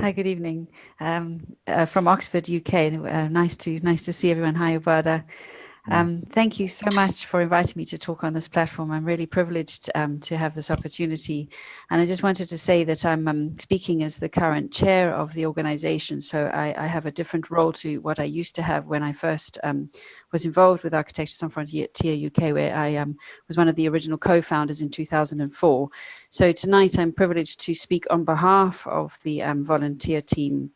Hi, good evening. From Oxford, UK. Nice to see everyone. Hi, Ubada. Thank you so much for inviting me to talk on this platform. I'm really privileged to have this opportunity. And I just wanted to say that I'm speaking as the current chair of the organization. So I have a different role to what I used to have when I first was involved with Architecture Sans Frontières UK, where I was one of the original co-founders in 2004. So tonight I'm privileged to speak on behalf of the volunteer team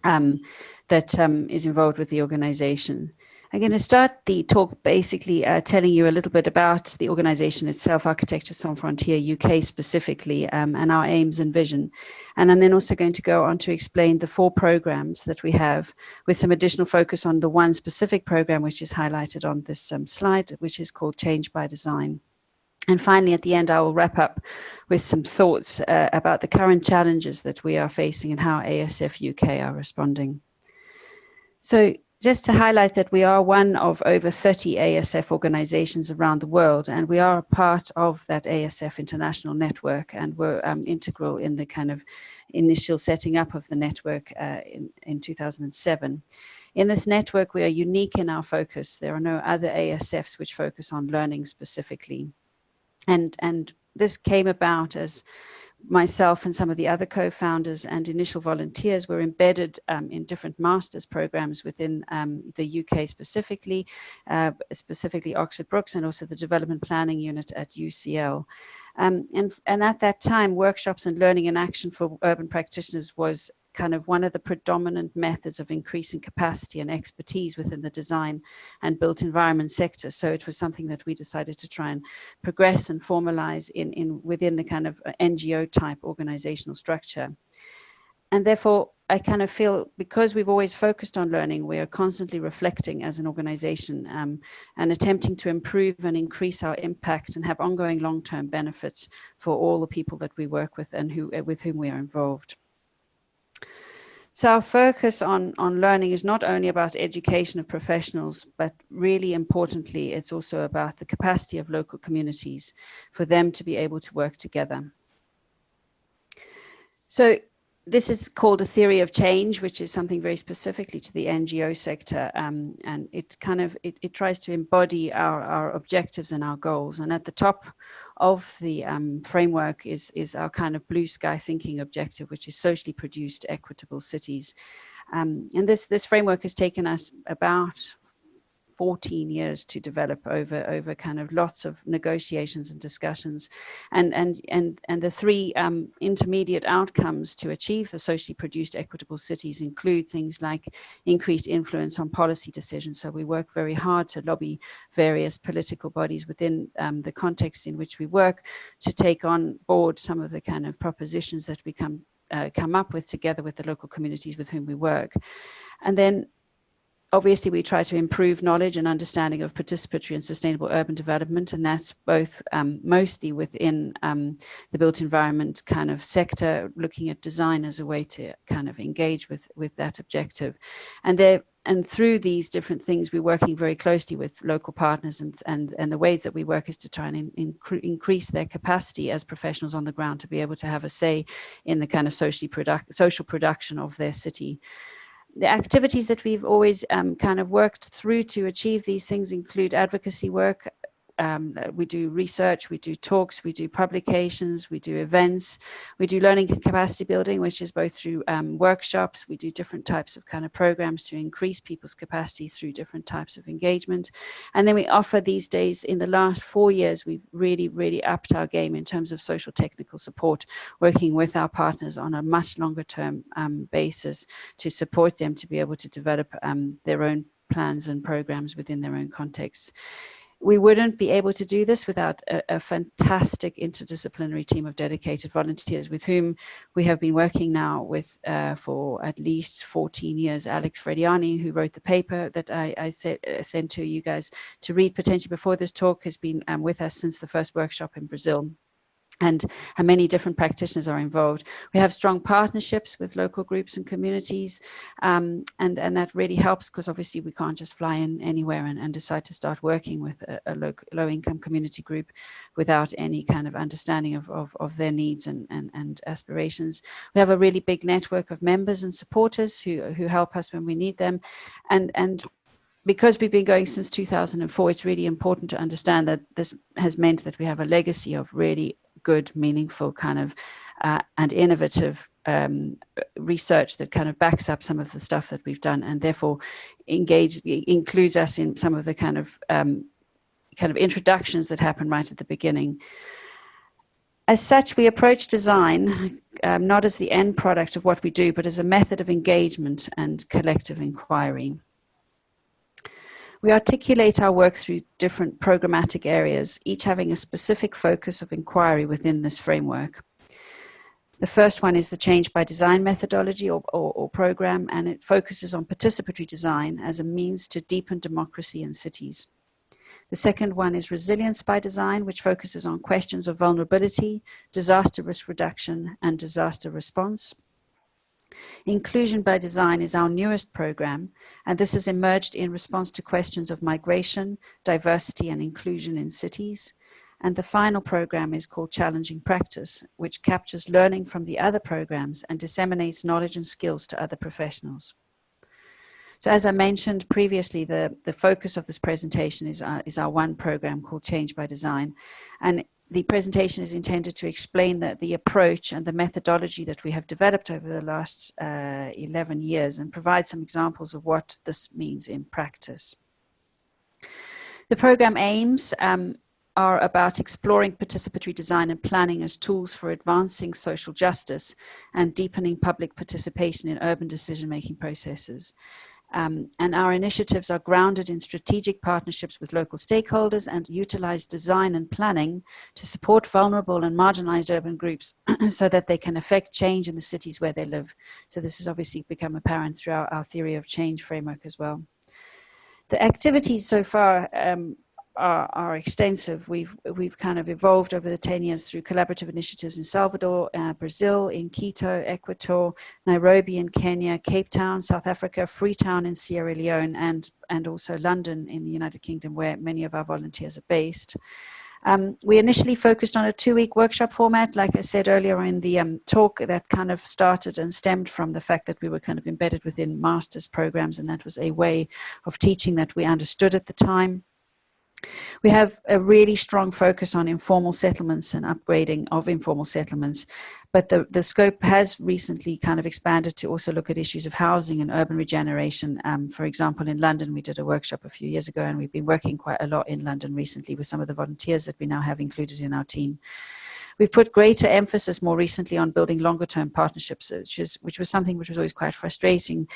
that is involved with the organization. I'm going to start the talk basically telling you a little bit about the organization itself, Architecture Sans Frontières UK specifically, and our aims and vision. And I'm then also going to go on to explain the 4 programs that we have, with some additional focus on the one specific program which is highlighted on this slide, which is called Change by Design. And finally, at the end, I will wrap up with some thoughts about the current challenges that we are facing and how ASF-UK are responding. So just to highlight that we are one of over 30 ASF organizations around the world, and we are a part of that ASF international network, and we're integral in the kind of initial setting up of the network in 2007. In this network, we are unique in our focus. There are no other ASFs which focus on learning specifically. And this came about as myself and some of the other co-founders and initial volunteers were embedded in different master's programs within the UK specifically Oxford Brookes, and also the development planning unit at UCL. And at that time, workshops and learning in action for urban practitioners was kind of one of the predominant methods of increasing capacity and expertise within the design and built environment sector. So it was something that we decided to try and progress and formalize within the kind of NGO type organizational structure. And therefore, I kind of feel, because we've always focused on learning, we are constantly reflecting as an organization and attempting to improve and increase our impact and have ongoing long-term benefits for all the people that we work with and with whom we are involved. So our focus on learning is not only about education of professionals, but really importantly, it's also about the capacity of local communities for them to be able to work together. So this is called a theory of change, which is something very specifically to the NGO sector, and it tries to embody our objectives and our goals. And at the top of the framework is our kind of blue sky thinking objective, which is socially produced, equitable cities. And this framework has taken us about 14 years to develop over kind of lots of negotiations and discussions, and the 3 intermediate outcomes to achieve the socially produced equitable cities include things like increased influence on policy decisions. So we work very hard to lobby various political bodies within the context in which we work to take on board some of the kind of propositions that we come up with together with the local communities with whom we work. And then obviously, we try to improve knowledge and understanding of participatory and sustainable urban development, and that's both mostly within the built environment kind of sector, looking at design as a way to kind of engage with that objective. And through these different things, we're working very closely with local partners, and the ways that we work is to try and increase their capacity as professionals on the ground to be able to have a say in the kind of social production of their city. The activities that we've always kind of worked through to achieve these things include advocacy work. We do research, we do talks, we do publications, we do events, we do learning and capacity building, which is both through workshops. We do different types of kind of programs to increase people's capacity through different types of engagement. And then we offer these days, in the last 4 years, we've really upped our game in terms of social technical support, working with our partners on a much longer term basis to support them to be able to develop their own plans and programs within their own contexts. We wouldn't be able to do this without a fantastic interdisciplinary team of dedicated volunteers with whom we have been working now with for at least 14 years. Alex Frediani, who wrote the paper that I sent to you guys to read potentially before this talk, has been with us since the first workshop in Brazil. and how many different practitioners are involved. We have strong partnerships with local groups and communities, and that really helps, because obviously we can't just fly in anywhere and decide to start working with a low-income community group without any kind of understanding of their needs and aspirations. We have a really big network of members and supporters who help us when we need them, and because we've been going since 2004, it's really important to understand that this has meant that we have a legacy of really good, meaningful kind of and innovative research that kind of backs up some of the stuff that we've done, and therefore includes us in some of the kind of introductions that happen right at the beginning. As such, we approach design not as the end product of what we do, but as a method of engagement and collective inquiry. We articulate our work through different programmatic areas, each having a specific focus of inquiry within this framework. The first one is the Change by Design methodology or program, and it focuses on participatory design as a means to deepen democracy in cities. The second one is Resilience by Design, which focuses on questions of vulnerability, disaster risk reduction, and disaster response. Inclusion by Design is our newest program, and this has emerged in response to questions of migration, diversity, and inclusion in cities. And the final program is called Challenging Practice, which captures learning from the other programs and disseminates knowledge and skills to other professionals. So as I mentioned previously, the focus of this presentation is our one program called Change by Design. And the presentation is intended to explain the approach and the methodology that we have developed over the last 11 years and provide some examples of what this means in practice. The program aims are about exploring participatory design and planning as tools for advancing social justice and deepening public participation in urban decision-making processes. And our initiatives are grounded in strategic partnerships with local stakeholders and utilize design and planning to support vulnerable and marginalized urban groups so that they can affect change in the cities where they live. So this has obviously become apparent through our theory of change framework as well. The activities so far are extensive. We've kind of evolved over the 10 years through collaborative initiatives in Salvador, Brazil, in Quito, Ecuador, Nairobi in Kenya, Cape Town, South Africa, Freetown in Sierra Leone, and also London in the United Kingdom, where many of our volunteers are based. We initially focused on a 2-week workshop format, like I said earlier in the talk, that kind of started and stemmed from the fact that we were kind of embedded within master's programs, and that was a way of teaching that we understood at the time. We have a really strong focus on informal settlements and upgrading of informal settlements, but the scope has recently kind of expanded to also look at issues of housing and urban regeneration. For example, in London, we did a workshop a few years ago, and we've been working quite a lot in London recently with some of the volunteers that we now have included in our team. We've put greater emphasis more recently on building longer-term partnerships, which was something which was always quite frustrating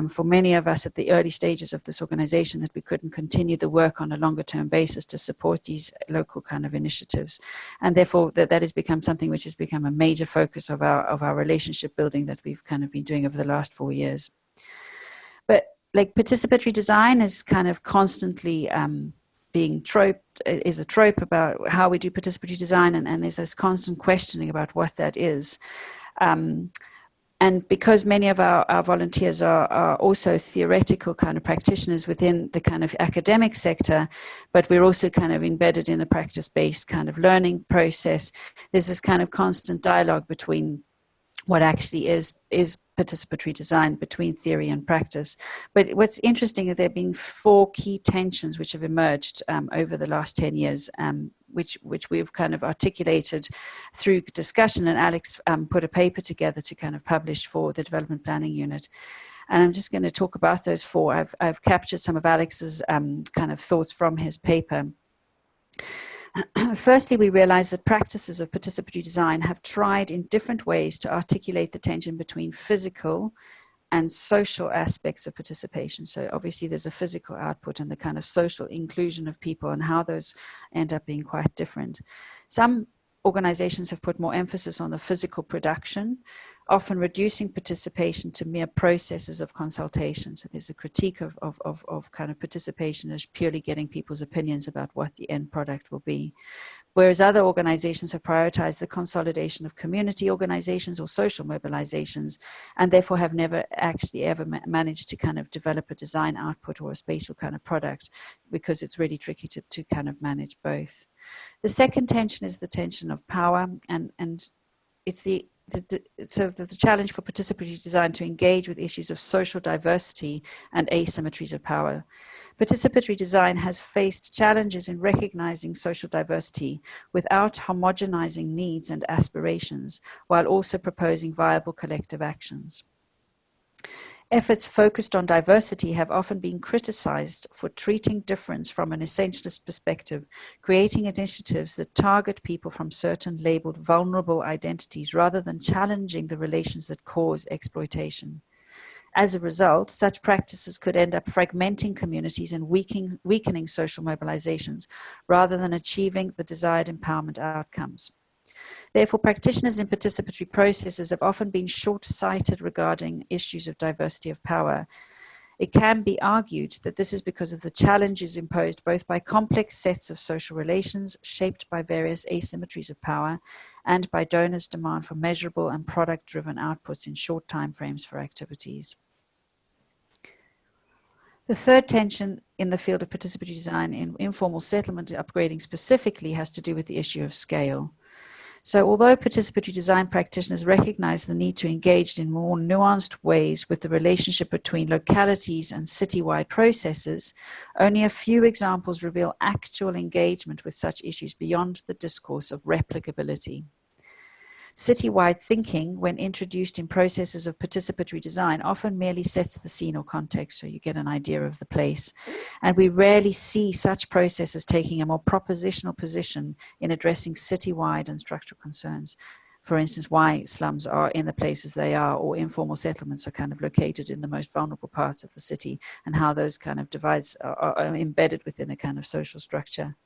for many of us at the early stages of this organization, that we couldn't continue the work on a longer-term basis to support these local kind of initiatives. And therefore, that has become something which has become a major focus of our relationship building that we've kind of been doing over the last 4 years. But like participatory design is kind of constantly being a trope about how we do participatory design, and there's this constant questioning about what that is. And because many of our volunteers are also theoretical kind of practitioners within the kind of academic sector, but we're also kind of embedded in a practice-based kind of learning process, there's this kind of constant dialogue between what actually is participatory design, between theory and practice. But what's interesting is there have been 4 key tensions which have emerged over the last 10 years, which we've kind of articulated through discussion, and Alex put a paper together to kind of publish for the development planning unit. And I'm just going to talk about those 4. I've captured some of Alex's kind of thoughts from his paper. Firstly, we realize that practices of participatory design have tried in different ways to articulate the tension between physical and social aspects of participation. So obviously there's a physical output and the kind of social inclusion of people, and how those end up being quite different. Some organizations have put more emphasis on the physical production, often reducing participation to mere processes of consultation. So there's a critique of kind of participation as purely getting people's opinions about what the end product will be. whereas other organizations have prioritized the consolidation of community organizations or social mobilizations, and therefore have never actually ever managed to kind of develop a design output or a spatial kind of product, because it's really tricky to kind of manage both. The second tension is the tension of power, and it's the challenge for participatory design to engage with issues of social diversity and asymmetries of power. Participatory design has faced challenges in recognizing social diversity without homogenizing needs and aspirations, while also proposing viable collective actions. Efforts focused on diversity have often been criticized for treating difference from an essentialist perspective, creating initiatives that target people from certain labeled vulnerable identities rather than challenging the relations that cause exploitation. As a result, such practices could end up fragmenting communities and weakening social mobilizations rather than achieving the desired empowerment outcomes. Therefore, practitioners in participatory processes have often been short-sighted regarding issues of diversity of power. It can be argued that this is because of the challenges imposed both by complex sets of social relations shaped by various asymmetries of power and by donors' demand for measurable and product-driven outputs in short timeframes for activities. The third tension in the field of participatory design in informal settlement upgrading specifically has to do with the issue of scale. So although participatory design practitioners recognize the need to engage in more nuanced ways with the relationship between localities and citywide processes, only a few examples reveal actual engagement with such issues beyond the discourse of replicability. Citywide thinking, when introduced in processes of participatory design, often merely sets the scene or context, so you get an idea of the place. And we rarely see such processes taking a more propositional position in addressing citywide and structural concerns. For instance, why slums are in the places they are, or informal settlements are kind of located in the most vulnerable parts of the city, and how those kind of divides are embedded within a kind of social structure.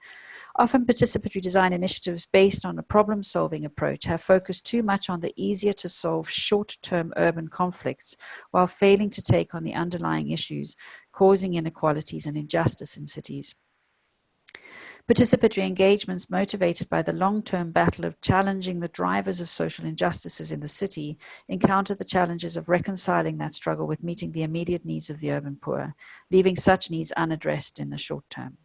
Often participatory design initiatives based on a problem-solving approach have focused too much on the easier-to-solve short-term urban conflicts while failing to take on the underlying issues causing inequalities and injustice in cities. Participatory engagements motivated by the long-term battle of challenging the drivers of social injustices in the city encounter the challenges of reconciling that struggle with meeting the immediate needs of the urban poor, leaving such needs unaddressed in the short term.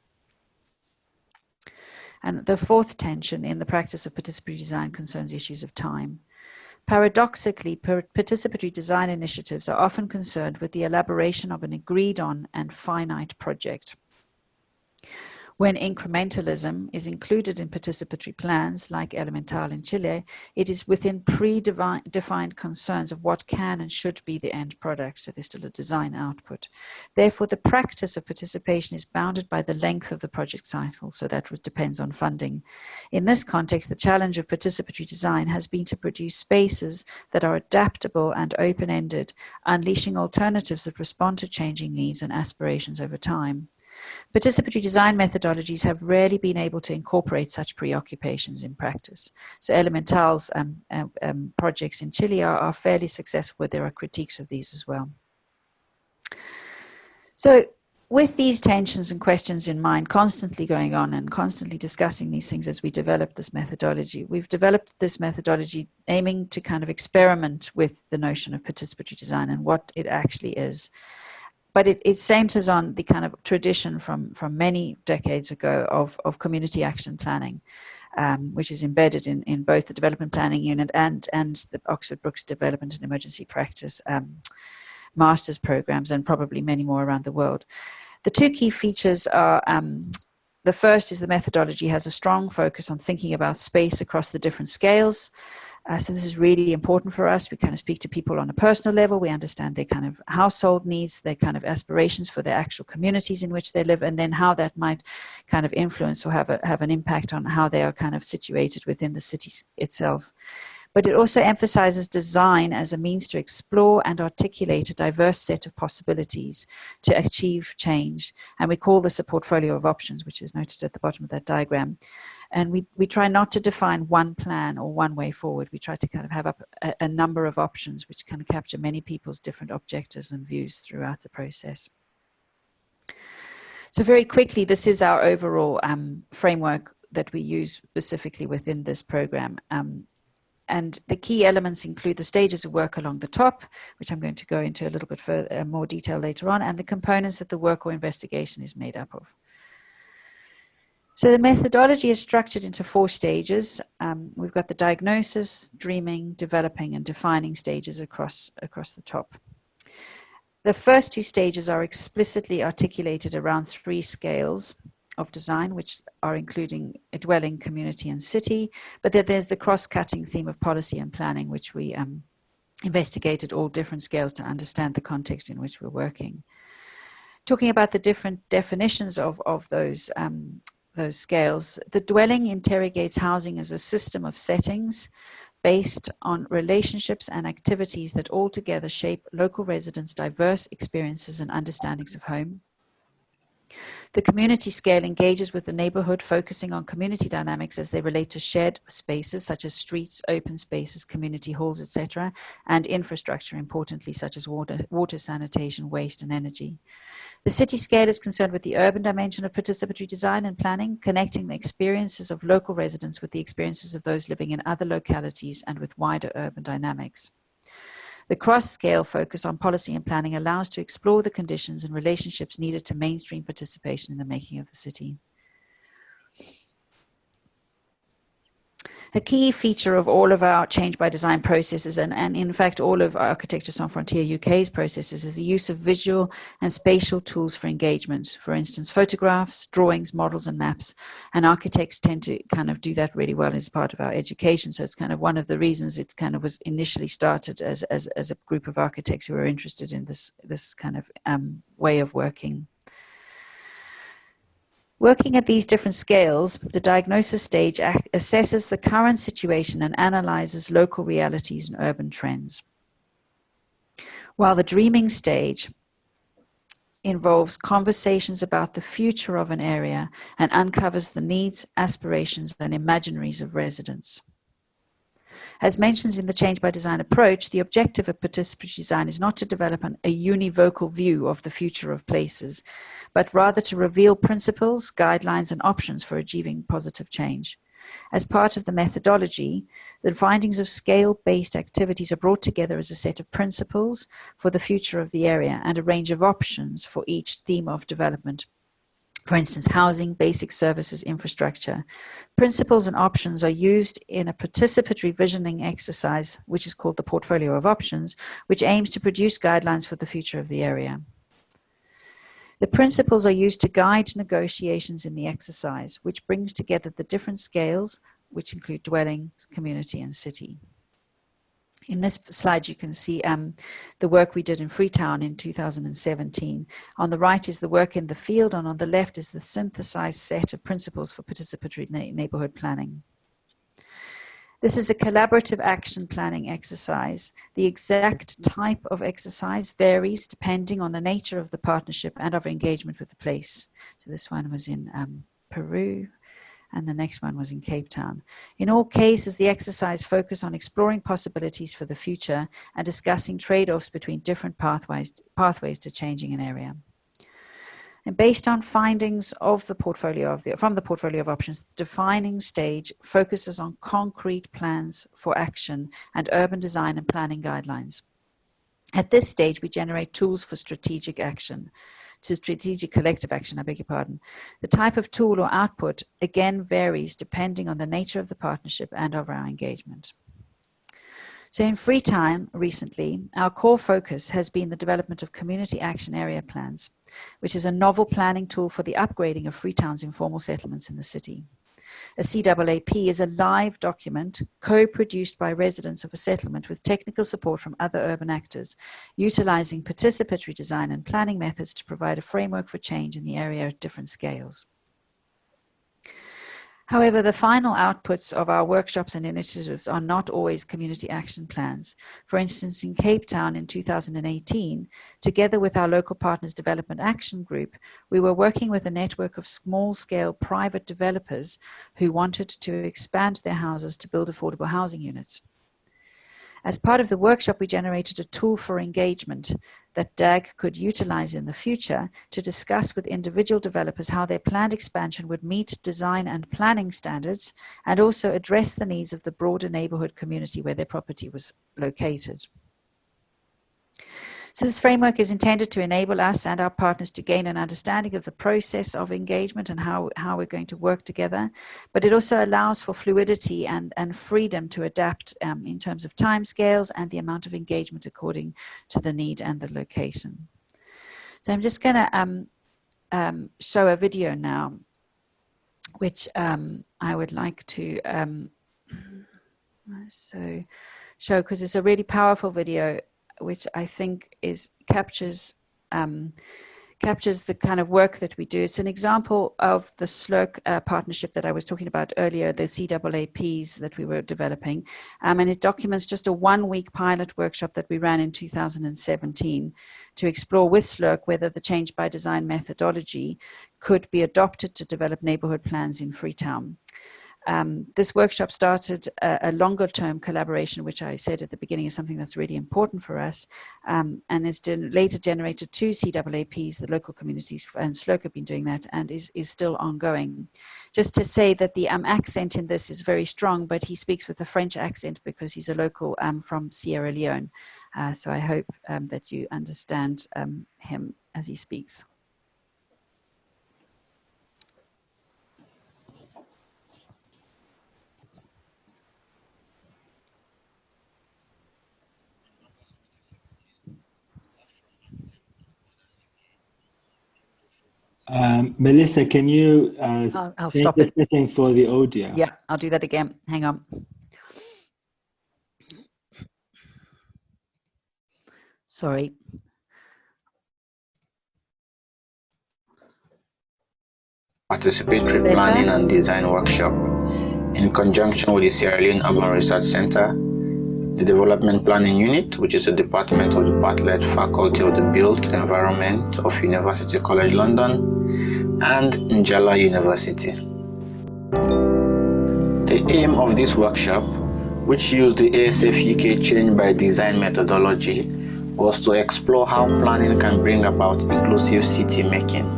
And the fourth tension in the practice of participatory design concerns issues of time. Paradoxically, participatory design initiatives are often concerned with the elaboration of an agreed-on and finite project. When incrementalism is included in participatory plans, like Elemental in Chile, it is within predefined concerns of what can and should be the end product, so there's still a design output. Therefore, the practice of participation is bounded by the length of the project cycle, so that depends on funding. In this context, the challenge of participatory design has been to produce spaces that are adaptable and open-ended, unleashing alternatives that respond to changing needs and aspirations over time. Participatory design methodologies have rarely been able to incorporate such preoccupations in practice. So Elemental's projects in Chile are fairly successful, but there are critiques of these as well. So with these tensions and questions in mind, constantly going on and constantly discussing these things as we develop this methodology, we've developed this methodology aiming to kind of experiment with the notion of participatory design and what it actually is. But it centers on the kind of tradition from many decades ago of community action planning, which is embedded in both the development planning unit and the Oxford Brookes Development and Emergency Practice master's programs, and probably many more around the world. The two key features are, the first is the methodology has a strong focus on thinking about space across the different scales. So this is really important for us. We kind of speak to people on a personal level. We understand their kind of household needs, their kind of aspirations for their actual communities in which they live, and then how that might kind of influence or have an impact on how they are kind of situated within the city itself. But it also emphasizes design as a means to explore and articulate a diverse set of possibilities to achieve change. And we call this a portfolio of options, which is noted at the bottom of that diagram. And we try not to define one plan or one way forward. We try to kind of have up a number of options which kind of capture many people's different objectives and views throughout the process. So very quickly, this is our overall framework that we use specifically within this program. And the key elements include the stages of work along the top, which I'm going to go into a little bit further, more detail later on, and the components that the work or investigation is made up of. So the methodology is structured into 4 stages. We've got the diagnosis, dreaming, developing, and defining stages across the top. The first 2 stages are explicitly articulated around 3 scales of design, which are including a dwelling, community, and city. But then there's the cross-cutting theme of policy and planning, which we investigated all different scales to understand the context in which we're working. Talking about the different definitions of those scales, the dwelling interrogates housing as a system of settings based on relationships and activities that altogether shape local residents' diverse experiences and understandings of home. The community scale engages with the neighborhood, focusing on community dynamics as they relate to shared spaces such as streets, open spaces, community halls, etc., and infrastructure, importantly, such as water, sanitation, waste, and energy. The city scale is concerned with the urban dimension of participatory design and planning, connecting the experiences of local residents with the experiences of those living in other localities and with wider urban dynamics. The cross-scale focus on policy and planning allows to explore the conditions and relationships needed to mainstream participation in the making of the city. A key feature of all of our change by design processes, and in fact all of Architecture Sans Frontières UK's processes, is the use of visual and spatial tools for engagement. For instance, photographs, drawings, models, and maps. And architects tend to kind of do that really well as part of our education. So it's kind of one of the reasons it kind of was initially started as a group of architects who were interested in this kind of way of working. Working at these different scales, the diagnosis stage assesses the current situation and analyzes local realities and urban trends. While the dreaming stage involves conversations about the future of an area and uncovers the needs, aspirations, and imaginaries of residents. As mentioned in the change by design approach, the objective of participatory design is not to develop a univocal view of the future of places, but rather to reveal principles, guidelines, and options for achieving positive change. As part of the methodology, the findings of scale-based activities are brought together as a set of principles for the future of the area and a range of options for each theme of development. For instance, housing, basic services, infrastructure. Principles and options are used in a participatory visioning exercise, which is called the portfolio of options, which aims to produce guidelines for the future of the area. The principles are used to guide negotiations in the exercise, which brings together the different scales, which include dwelling, community, and city. In this slide, you can see the work we did in Freetown in 2017. On the right is the work in the field, and on the left is the synthesized set of principles for participatory neighborhood planning. This is a collaborative action planning exercise. The exact type of exercise varies depending on the nature of the partnership and of engagement with the place. So this one was in Peru, and the next one was in Cape Town. In all cases, the exercise focused on exploring possibilities for the future and discussing trade-offs between different pathways to changing an area. And based on findings of the portfolio from the portfolio of options, the defining stage focuses on concrete plans for action and urban design and planning guidelines. At this stage, we generate tools for strategic action. To strategic collective action, I beg your pardon. The type of tool or output again varies depending on the nature of the partnership and of our engagement. So in Freetown recently, our core focus has been the development of community action area plans, which is a novel planning tool for the upgrading of Freetown's informal settlements in the city. A CAAP is a live document co-produced by residents of a settlement with technical support from other urban actors, utilizing participatory design and planning methods to provide a framework for change in the area at different scales. However, the final outputs of our workshops and initiatives are not always community action plans. For instance, in Cape Town in 2018, together with our local partners development action group, we were working with a network of small-scale private developers who wanted to expand their houses to build affordable housing units. As part of the workshop, we generated a tool for engagement that DAG could utilize in the future to discuss with individual developers how their planned expansion would meet design and planning standards and also address the needs of the broader neighborhood community where their property was located. So this framework is intended to enable us and our partners to gain an understanding of the process of engagement and how we're going to work together. But it also allows for fluidity and freedom to adapt in terms of timescales and the amount of engagement according to the need and the location. So I'm just going to show a video now, which I would like to show, because it's a really powerful video, which I think captures the kind of work that we do. It's an example of the SLURC partnership that I was talking about earlier, the CAAPs that we were developing. And it documents just a one-week pilot workshop that we ran in 2017 to explore with SLURC whether the change by design methodology could be adopted to develop neighborhood plans in Freetown. This workshop started a longer-term collaboration, which I said at the beginning is something that's really important for us, and has later generated 2 CAAPs, the local communities, and SLURC have been doing that, and is still ongoing. Just to say that the accent in this is very strong, but he speaks with a French accent because he's a local from Sierra Leone. So I hope that you understand him as he speaks. Melissa, can you I'll stop it. Setting for the audio? Yeah, I'll do that again. Hang on. Sorry. Participatory planning and design workshop in conjunction with the Sierra Leone Urban Research Center, the Development Planning Unit, which is a department of the Bartlett Faculty of the Built Environment of University College London, and Njala University. The aim of this workshop, which used the ASF-UK change by design methodology, was to explore how planning can bring about inclusive city making.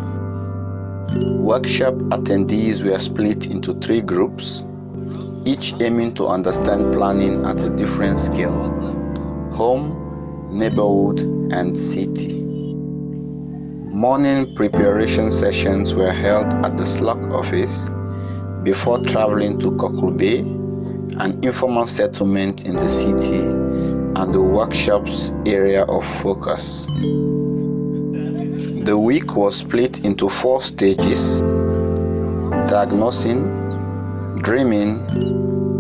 Workshop attendees were split into 3 groups, each aiming to understand planning at a different scale: home, neighborhood, and city. Morning preparation sessions were held at the SLURC office before traveling to Cockle Bay, an informal settlement in the city and the workshop's area of focus. The week was split into 4 stages: diagnosing, dreaming,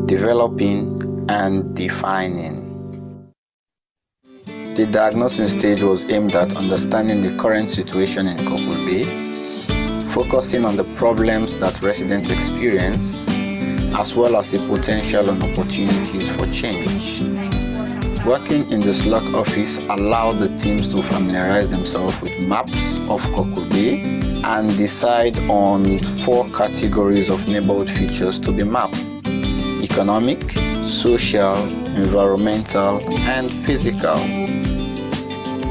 developing, and defining. The diagnosing stage was aimed at understanding the current situation in Cockle Bay, focusing on the problems that residents experience, as well as the potential and opportunities for change. Working in the SLURC office allowed the teams to familiarize themselves with maps of Cockle Bay and decide on 4 categories of neighborhood features to be mapped: economic, social, environmental, and physical.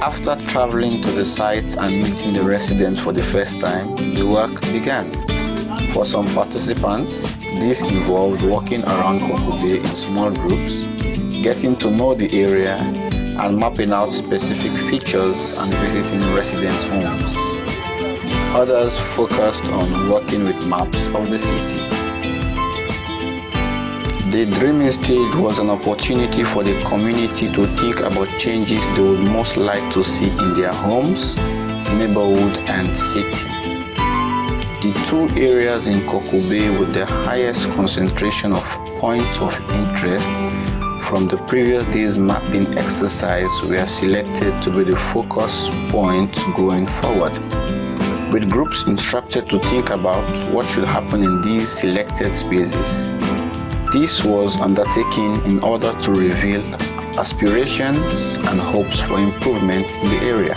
After traveling to the site and meeting the residents for the first time, the work began. For some participants, this involved walking around Cockle Bay in small groups, getting to know the area, and mapping out specific features and visiting residents' homes. Others focused on working with maps of the city. The dreaming stage was an opportunity for the community to think about changes they would most like to see in their homes, neighborhood, and city. The 2 areas in Cockle Bay with the highest concentration of points of interest from the previous day's mapping exercise were selected to be the focus point going forward, with groups instructed to think about what should happen in these selected spaces. This was undertaken in order to reveal aspirations and hopes for improvement in the area,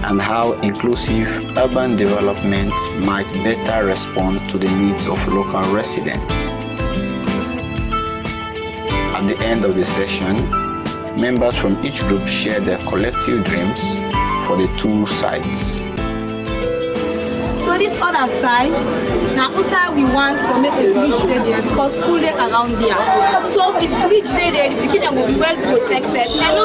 and how inclusive urban development might better respond to the needs of local residents. At the end of the session, members from each group shared their collective dreams for the two sites. So this other side, now outside we want to make a bridge there because school day around there. So if bridge there, the Kinnear will be well protected. And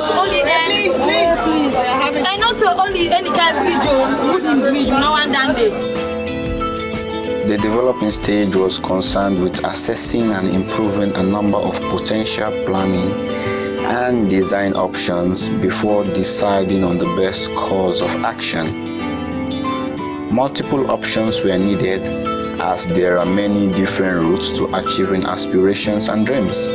not only any kind of bridge or wooden bridge, no one done there. The developing stage was concerned with assessing and improving a number of potential planning and design options before deciding on the best course of action. Multiple options were needed as there are many different routes to achieving aspirations and dreams.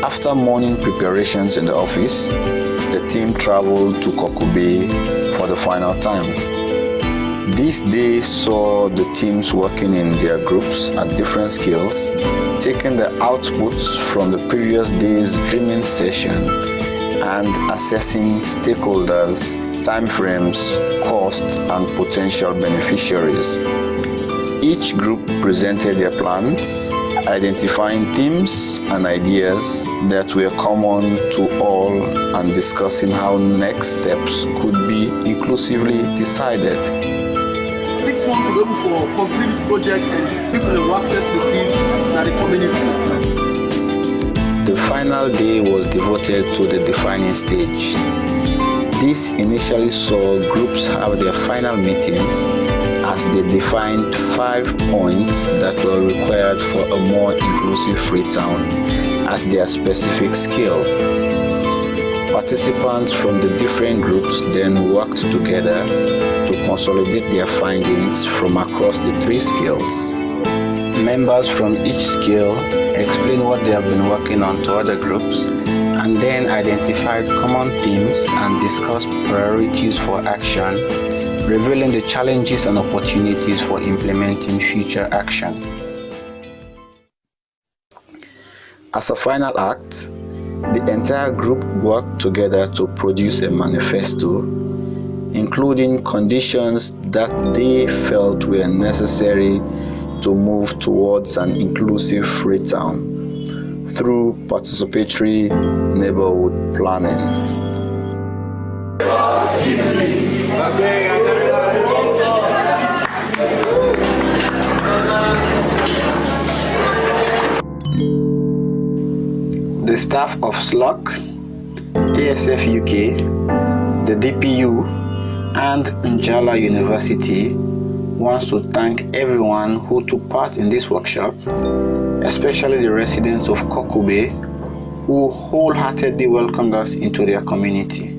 After morning preparations in the office, the team traveled to Kokube for the final time. This day saw the teams working in their groups at different scales, taking the outputs from the previous day's dreaming session and assessing stakeholders, timeframes, cost, and potential beneficiaries. Each group presented their plans, identifying themes and ideas that were common to all and discussing how next steps could be inclusively decided. 6 months to go for complete this project and people will access the field and the community. The final day was devoted to the defining stage. This initially saw groups have their final meetings as they defined 5 points that were required for a more inclusive Freetown at their specific scale. Participants from the different groups then worked together to consolidate their findings from across the 3 scales. Members from each scale explained what they have been working on to other groups and then identified common themes and discussed priorities for action, revealing the challenges and opportunities for implementing future action. As a final act, the entire group worked together to produce a manifesto, including conditions that they felt were necessary to move towards an inclusive Freetown through participatory neighborhood planning. The staff of SLUC, ASF-UK, the DPU, and Njala University wants to thank everyone who took part in this workshop, especially the residents of Kokube, who wholeheartedly welcomed us into their community.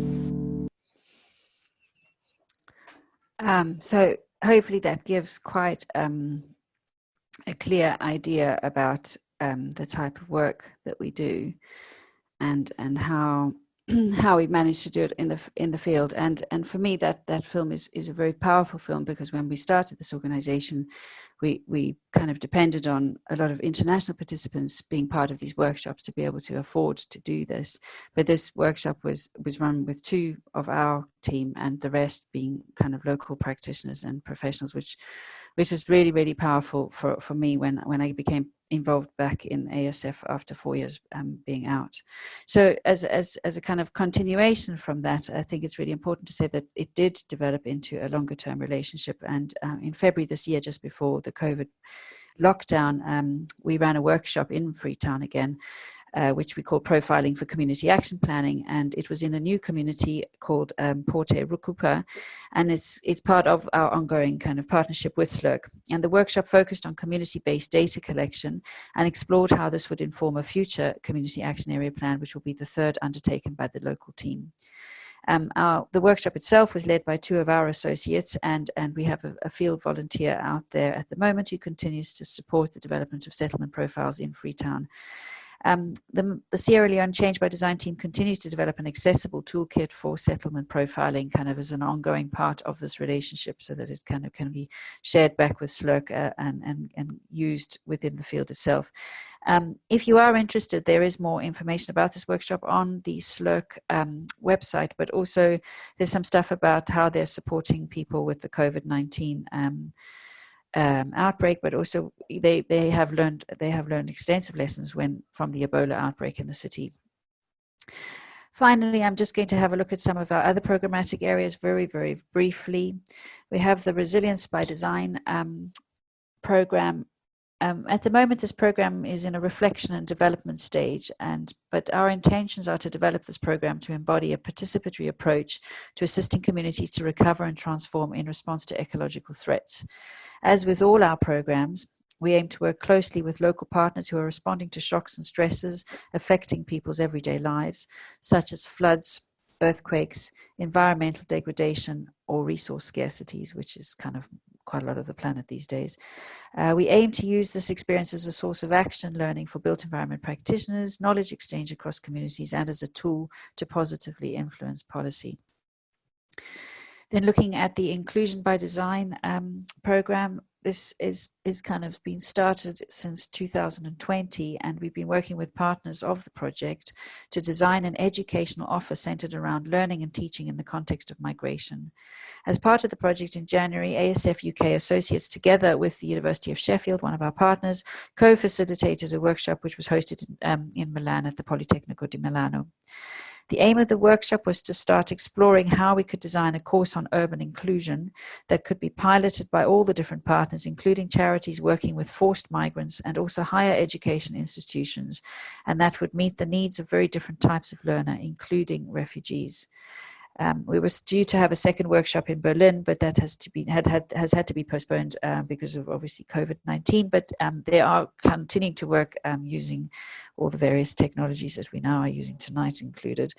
So hopefully that gives quite a clear idea about the type of work that we do and how we managed to do it in the field. And for me, that film is a very powerful film, because when we started this organization, we kind of depended on a lot of international participants being part of these workshops to be able to afford to do this. But this workshop was run with 2 of our team, and the rest being kind of local practitioners and professionals, which was really, really powerful for me when I became involved back in ASF after 4 years being out. So as a kind of continuation from that, I think it's really important to say that it did develop into a longer term relationship. And in February this year, just before the COVID lockdown, we ran a workshop in Freetown again, which we call Profiling for Community Action Planning, and it was in a new community called Porte Rukupa, and it's part of our ongoing kind of partnership with SLUC. And the workshop focused on community-based data collection and explored how this would inform a future community action area plan, which will be the 3rd undertaken by the local team. The workshop itself was led by 2 of our associates, and we have a field volunteer out there at the moment who continues to support the development of settlement profiles in Freetown. The Sierra Leone Change by Design team continues to develop an accessible toolkit for settlement profiling, kind of as an ongoing part of this relationship, so that it kind of can be shared back with SLUC and used within the field itself. If you are interested, there is more information about this workshop on the SLUC website, but also there's some stuff about how they're supporting people with the COVID-19 outbreak, but also they have learned extensive lessons from the Ebola outbreak in the city. Finally, I'm just going to have a look at some of our other programmatic areas very, very briefly. We have the Resilience by Design program. At the moment, this program is in a reflection and development stage, but our intentions are to develop this program to embody a participatory approach to assisting communities to recover and transform in response to ecological threats. As with all our programs, we aim to work closely with local partners who are responding to shocks and stresses affecting people's everyday lives, such as floods, earthquakes, environmental degradation, or resource scarcities, which is kind of quite a lot of the planet these days. We aim to use this experience as a source of action and learning for built environment practitioners, knowledge exchange across communities, and as a tool to positively influence policy. Then looking at the Inclusion by Design program, this is kind of been started since 2020, and we've been working with partners of the project to design an educational offer centered around learning and teaching in the context of migration. As part of the project in January, ASF-UK Associates, together with the University of Sheffield, one of our partners, co-facilitated a workshop which was hosted in Milan at the Politecnico di Milano. The aim of the workshop was to start exploring how we could design a course on urban inclusion that could be piloted by all the different partners, including charities working with forced migrants and also higher education institutions, and that would meet the needs of very different types of learner, including refugees. We were due to have a second workshop in Berlin, but that has had to be postponed because of obviously COVID-19. But they are continuing to work using all the various technologies that we now are using tonight included.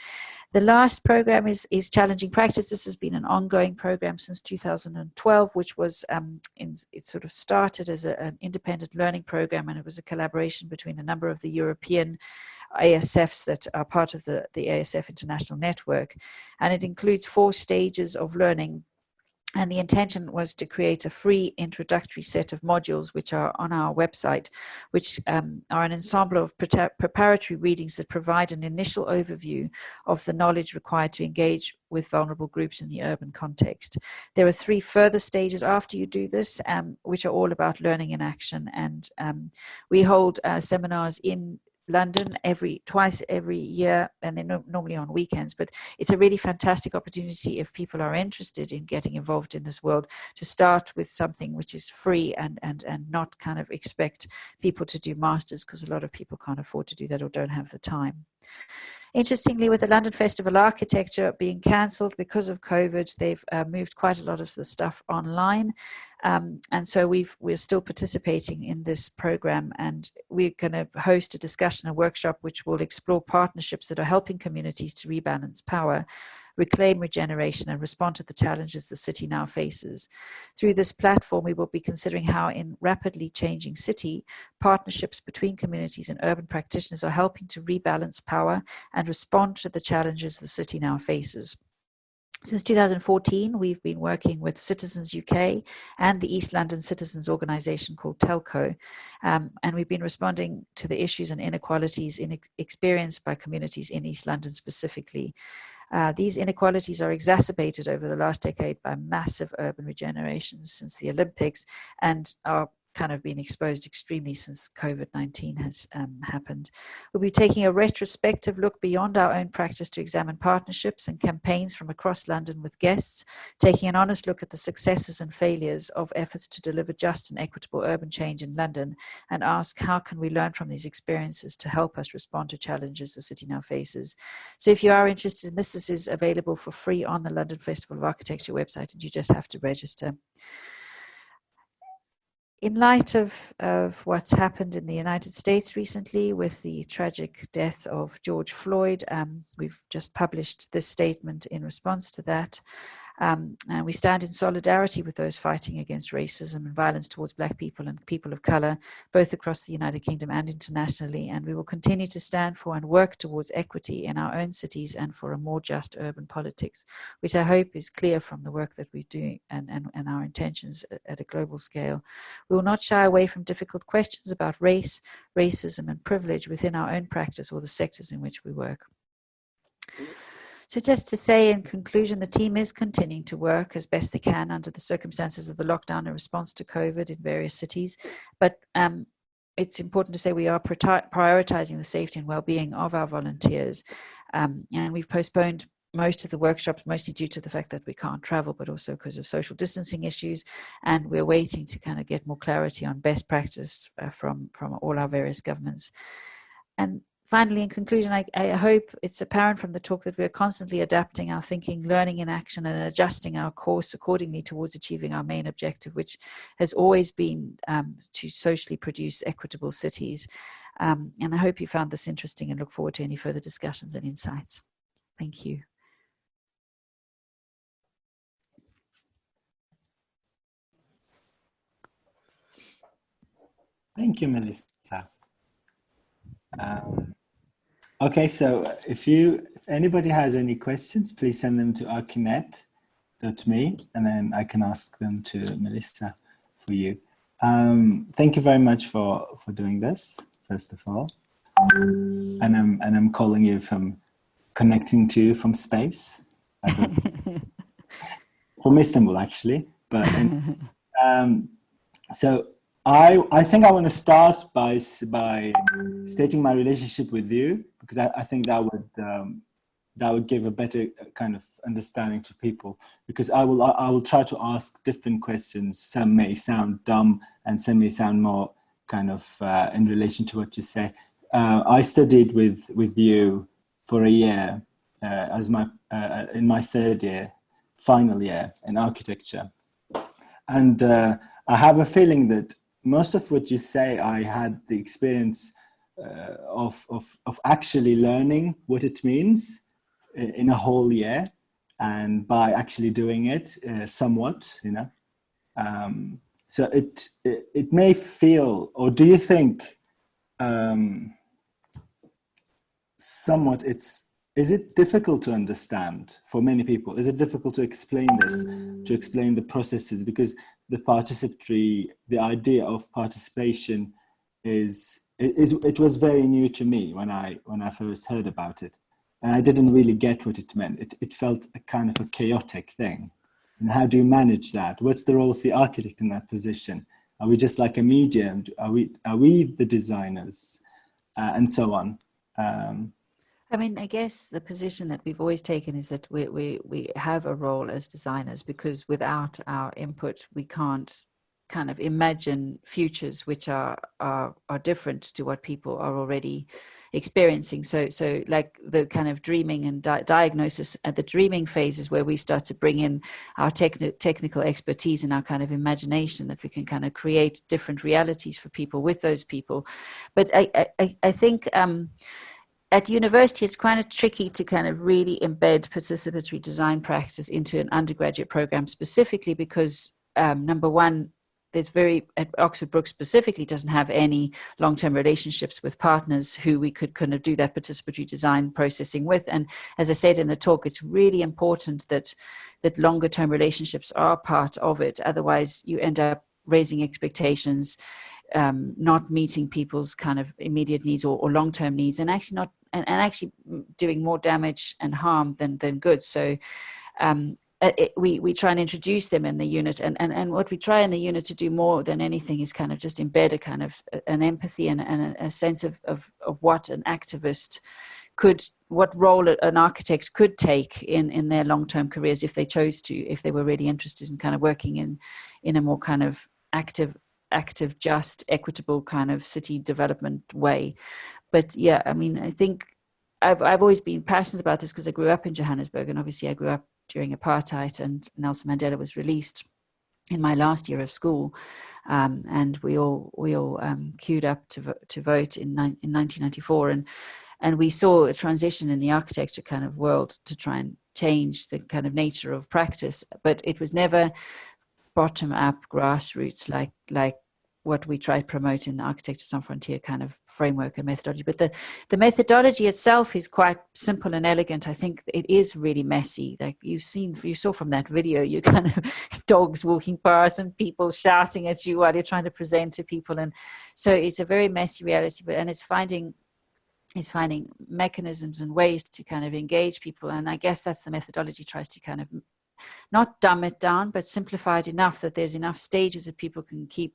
The last program is Challenging Practice. This has been an ongoing program since 2012, which was it sort of started as an independent learning program, and it was a collaboration between a number of the European ASFs that are part of the ASF International Network, and it includes 4 stages of learning. And the intention was to create a free introductory set of modules which are on our website, which are an ensemble of preparatory readings that provide an initial overview of the knowledge required to engage with vulnerable groups in the urban context. There are 3 further stages after you do this, which are all about learning in action. And we hold seminars in London twice every year, and they're normally on weekends, but it's a really fantastic opportunity if people are interested in getting involved in this world to start with something which is free and not kind of expect people to do masters, because a lot of people can't afford to do that or don't have the time. Interestingly, with the London Festival Architecture being cancelled because of COVID, they've moved quite a lot of the stuff online. And so we're still participating in this program, and we're going to host a discussion, a workshop, which will explore partnerships that are helping communities to rebalance power, reclaim regeneration, and respond to the challenges the city now faces. Through this platform, we will be considering how in rapidly changing city, partnerships between communities and urban practitioners are helping to rebalance power and respond to the challenges the city now faces. Since 2014, we've been working with Citizens UK and the East London Citizens organisation called Telco, and we've been responding to the issues and inequalities experienced by communities in East London specifically. These inequalities are exacerbated over the last decade by massive urban regeneration since the Olympics, and are kind of been exposed extremely since COVID-19 has happened. We'll be taking a retrospective look beyond our own practice to examine partnerships and campaigns from across London with guests, taking an honest look at the successes and failures of efforts to deliver just and equitable urban change in London, and ask how can we learn from these experiences to help us respond to challenges the city now faces. So if you are interested in this, this is available for free on the London Festival of Architecture website, and you just have to register. In light of what's happened in the United States recently with the tragic death of George Floyd, we've just published this statement in response to that. And we stand in solidarity with those fighting against racism and violence towards Black people and people of colour, both across the United Kingdom and internationally. And we will continue to stand for and work towards equity in our own cities and for a more just urban politics, which I hope is clear from the work that we do and our intentions at a global scale. We will not shy away from difficult questions about race, racism and privilege within our own practice or the sectors in which we work. So just to say in conclusion, the team is continuing to work as best they can under the circumstances of the lockdown in response to COVID in various cities. But it's important to say we are prioritizing the safety and well-being of our volunteers. And we've postponed most of the workshops, mostly due to the fact that we can't travel, but also because of social distancing issues. And we're waiting to kind of get more clarity on best practice from all our various governments. And finally, in conclusion, I hope it's apparent from the talk that we're constantly adapting our thinking, learning in action, and adjusting our course accordingly towards achieving our main objective, which has always been to socially produce equitable cities. And I hope you found this interesting and look forward to any further discussions and insights. Thank you. Thank you, Melissa. Okay, so if anybody has any questions, please send them to ArchiNet.me, and then I can ask them to Melissa for you. Thank you very much for doing this, first of all. And I'm calling you connecting to you from space, from Istanbul actually. But so I think I want to start by stating my relationship with you, because I think that would give a better kind of understanding to people, because I will try to ask different questions. Some may sound dumb and some may sound more kind of in relation to what you say. I studied with you for a year as in my third year, final year in architecture, and I have a feeling that most of what you say, I had the experience of actually learning what it means in a whole year, and by actually doing it somewhat, you know. So it may feel, or do you think somewhat is it difficult to understand for many people? Is it difficult to explain this, to explain the processes? Because the idea of participation it was very new to me when I first heard about it, and I didn't really get what it meant. It felt a kind of a chaotic thing. And how do you manage that? What's the role of the architect in that position? Are we just like a medium? Are we the designers, and so on? I mean, I guess the position that we've always taken is that we have a role as designers, because without our input, we can't kind of imagine futures which are different to what people are already experiencing. So like the kind of dreaming and diagnosis at the dreaming phase is where we start to bring in our technical expertise and our kind of imagination, that we can kind of create different realities for people with those people. But I think at university, it's kind of tricky to kind of really embed participatory design practice into an undergraduate program, specifically because number one, at Oxford Brookes specifically doesn't have any long-term relationships with partners who we could kind of do that participatory design processing with. And as I said in the talk, it's really important that longer-term relationships are part of it. Otherwise, you end up raising expectations, not meeting people's kind of immediate needs or long-term needs, and actually doing more damage and harm than good. So we try and introduce them in the unit, and what we try in the unit to do more than anything is kind of just embed a kind of an empathy and a sense of what an activist what role an architect could take in their long-term careers if they chose to, if they were really interested in kind of working in a more kind of active, just, equitable kind of city development way. But yeah, I mean, I think I've always been passionate about this because I grew up in Johannesburg, and obviously I grew up during apartheid, and Nelson Mandela was released in my last year of school, and we all queued up to vote in 1994, and we saw a transition in the architecture kind of world to try and change the kind of nature of practice, but it was never bottom up, grassroots like what we try to promote in the Architecture Sans Frontier kind of framework and methodology. But the methodology itself is quite simple and elegant. I think it is really messy. Like you saw from that video, you kind of dogs walking past and people shouting at you while you're trying to present to people. And so it's a very messy reality, and it's finding mechanisms and ways to kind of engage people. And I guess that's the methodology, tries to kind of not dumb it down, but simplify it enough that there's enough stages that people can keep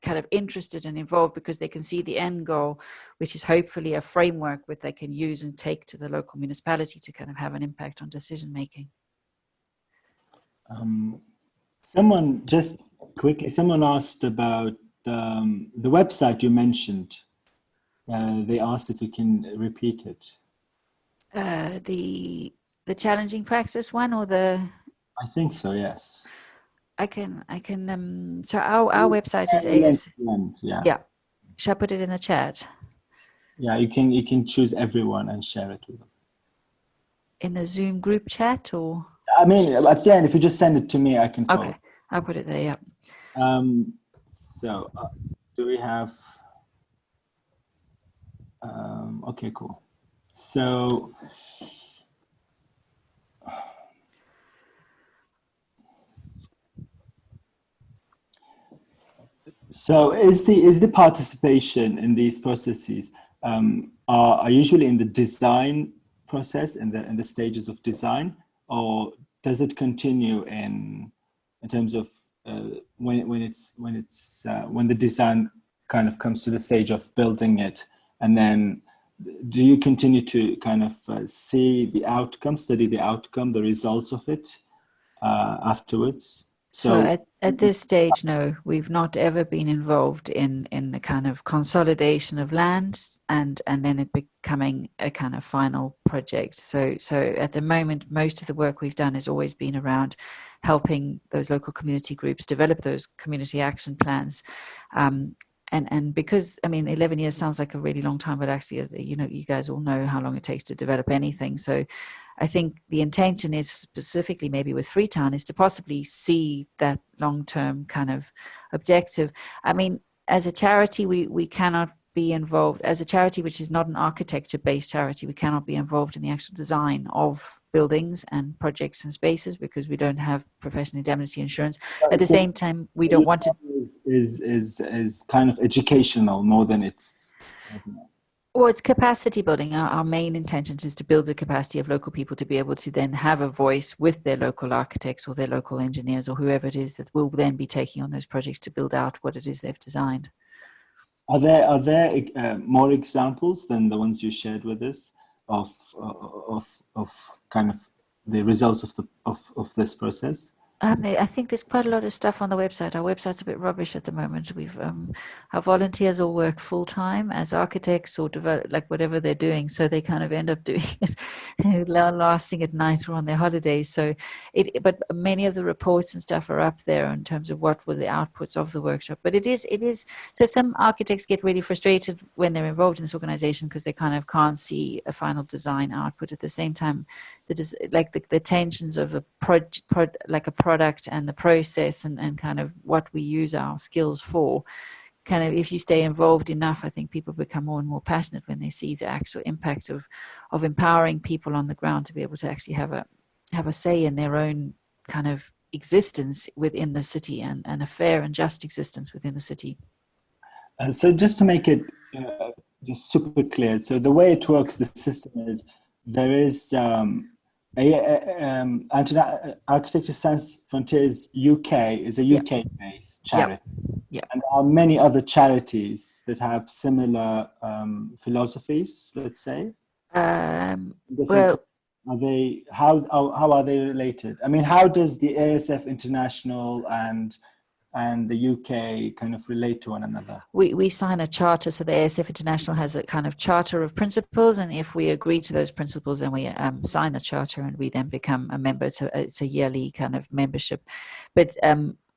kind of interested and involved because they can see the end goal, which is hopefully a framework which they can use and take to the local municipality to kind of have an impact on decision making. Someone just quickly, someone asked about the website you mentioned. They asked if you can repeat it. The challenging practice one, or the? I think so. Yes. I can. So our website is AS. Yeah. Shall I put it in the chat? Yeah, you can choose everyone and share it with them. In the Zoom group chat, or? I mean, at the end, if you just send it to me, I can follow. Okay, I'll put it there. Yeah. So do we have? Okay, cool. So. So is the participation in these processes are usually in the design process, in the stages of design, or does it continue in terms of when the design kind of comes to the stage of building it, and then do you continue to kind of see the outcome, study the outcome, the results of it afterwards? So at this stage, no, we've not ever been involved in the kind of consolidation of land and then it becoming a kind of final project. So at the moment, most of the work we've done has always been around helping those local community groups develop those community action plans. And because, I mean, 11 years sounds like a really long time, but actually, you know, you guys all know how long it takes to develop anything. So I think the intention is specifically maybe with Freetown is to possibly see that long-term kind of objective. I mean, as a charity, we cannot be involved, as a charity which is not an architecture-based charity, we cannot be involved in the actual design of buildings and projects and spaces because we don't have professional indemnity insurance. At the same time, we don't want to... Is kind of educational more than it's... Well, it's capacity building. Our main intention is to build the capacity of local people to be able to then have a voice with their local architects or their local engineers or whoever it is that will then be taking on those projects to build out what it is they've designed. Are there more examples than the ones you shared with us of kind of the results of this process? I think there's quite a lot of stuff on the website. Our website's a bit rubbish at the moment. We've our volunteers all work full time as architects or develop, like whatever they're doing. So they kind of end up doing it lasting at night or on their holidays. So but many of the reports and stuff are up there in terms of what were the outputs of the workshop. But it is. So some architects get really frustrated when they're involved in this organization because they kind of can't see a final design output. At the same time, like the tensions of a product and the process and kind of what we use our skills for, kind of if you stay involved enough, I think people become more and more passionate when they see the actual impact of empowering people on the ground to be able to actually have a say in their own kind of existence within the city and a fair and just existence within the city. So just to make it just super clear, so the way it works, the system is there is Architecture Sans Frontiers UK is a UK-based charity. Yeah. And there are many other charities that have similar philosophies, let's say. Well, are they how are they related? I mean, how does the ASF International and the UK kind of relate to one another? We sign a charter, so the ASF International has a kind of charter of principles, and if we agree to those principles, then we sign the charter and we then become a member. So it's a yearly kind of membership. But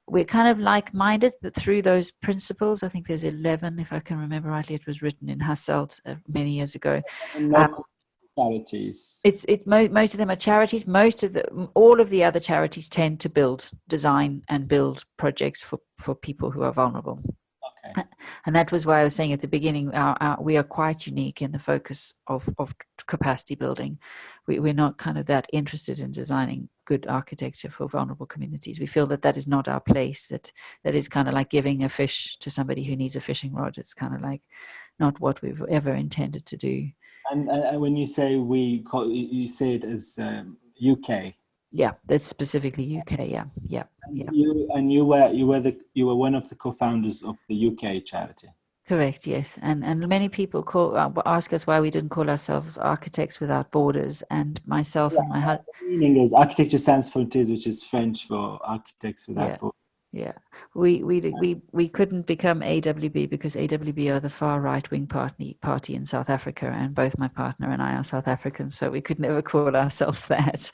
we're kind of like-minded, but through those principles, I think there's 11, if I can remember rightly, it was written in Hasselt many years ago. Charities. Most of them are charities. All of the other charities tend to design and build projects for people who are vulnerable. Okay. And that was why I was saying at the beginning, we are quite unique in the focus of capacity building. We're not kind of that interested in designing good architecture for vulnerable communities. We feel that is not our place. That is kind of like giving a fish to somebody who needs a fishing rod. It's kind of like not what we've ever intended to do. And when you say you say it as UK. Yeah, that's specifically UK. Yeah. You were one of the co-founders of the UK charity. Correct. Yes, and many people ask us why we didn't call ourselves Architects Without Borders, and myself and my husband. The meaning is Architecture Sans Frontières, which is French for Architects Without Borders. Yeah, we couldn't become AWB because AWB are the far right-wing party in South Africa, and both my partner and I are South Africans, so we could never call ourselves that.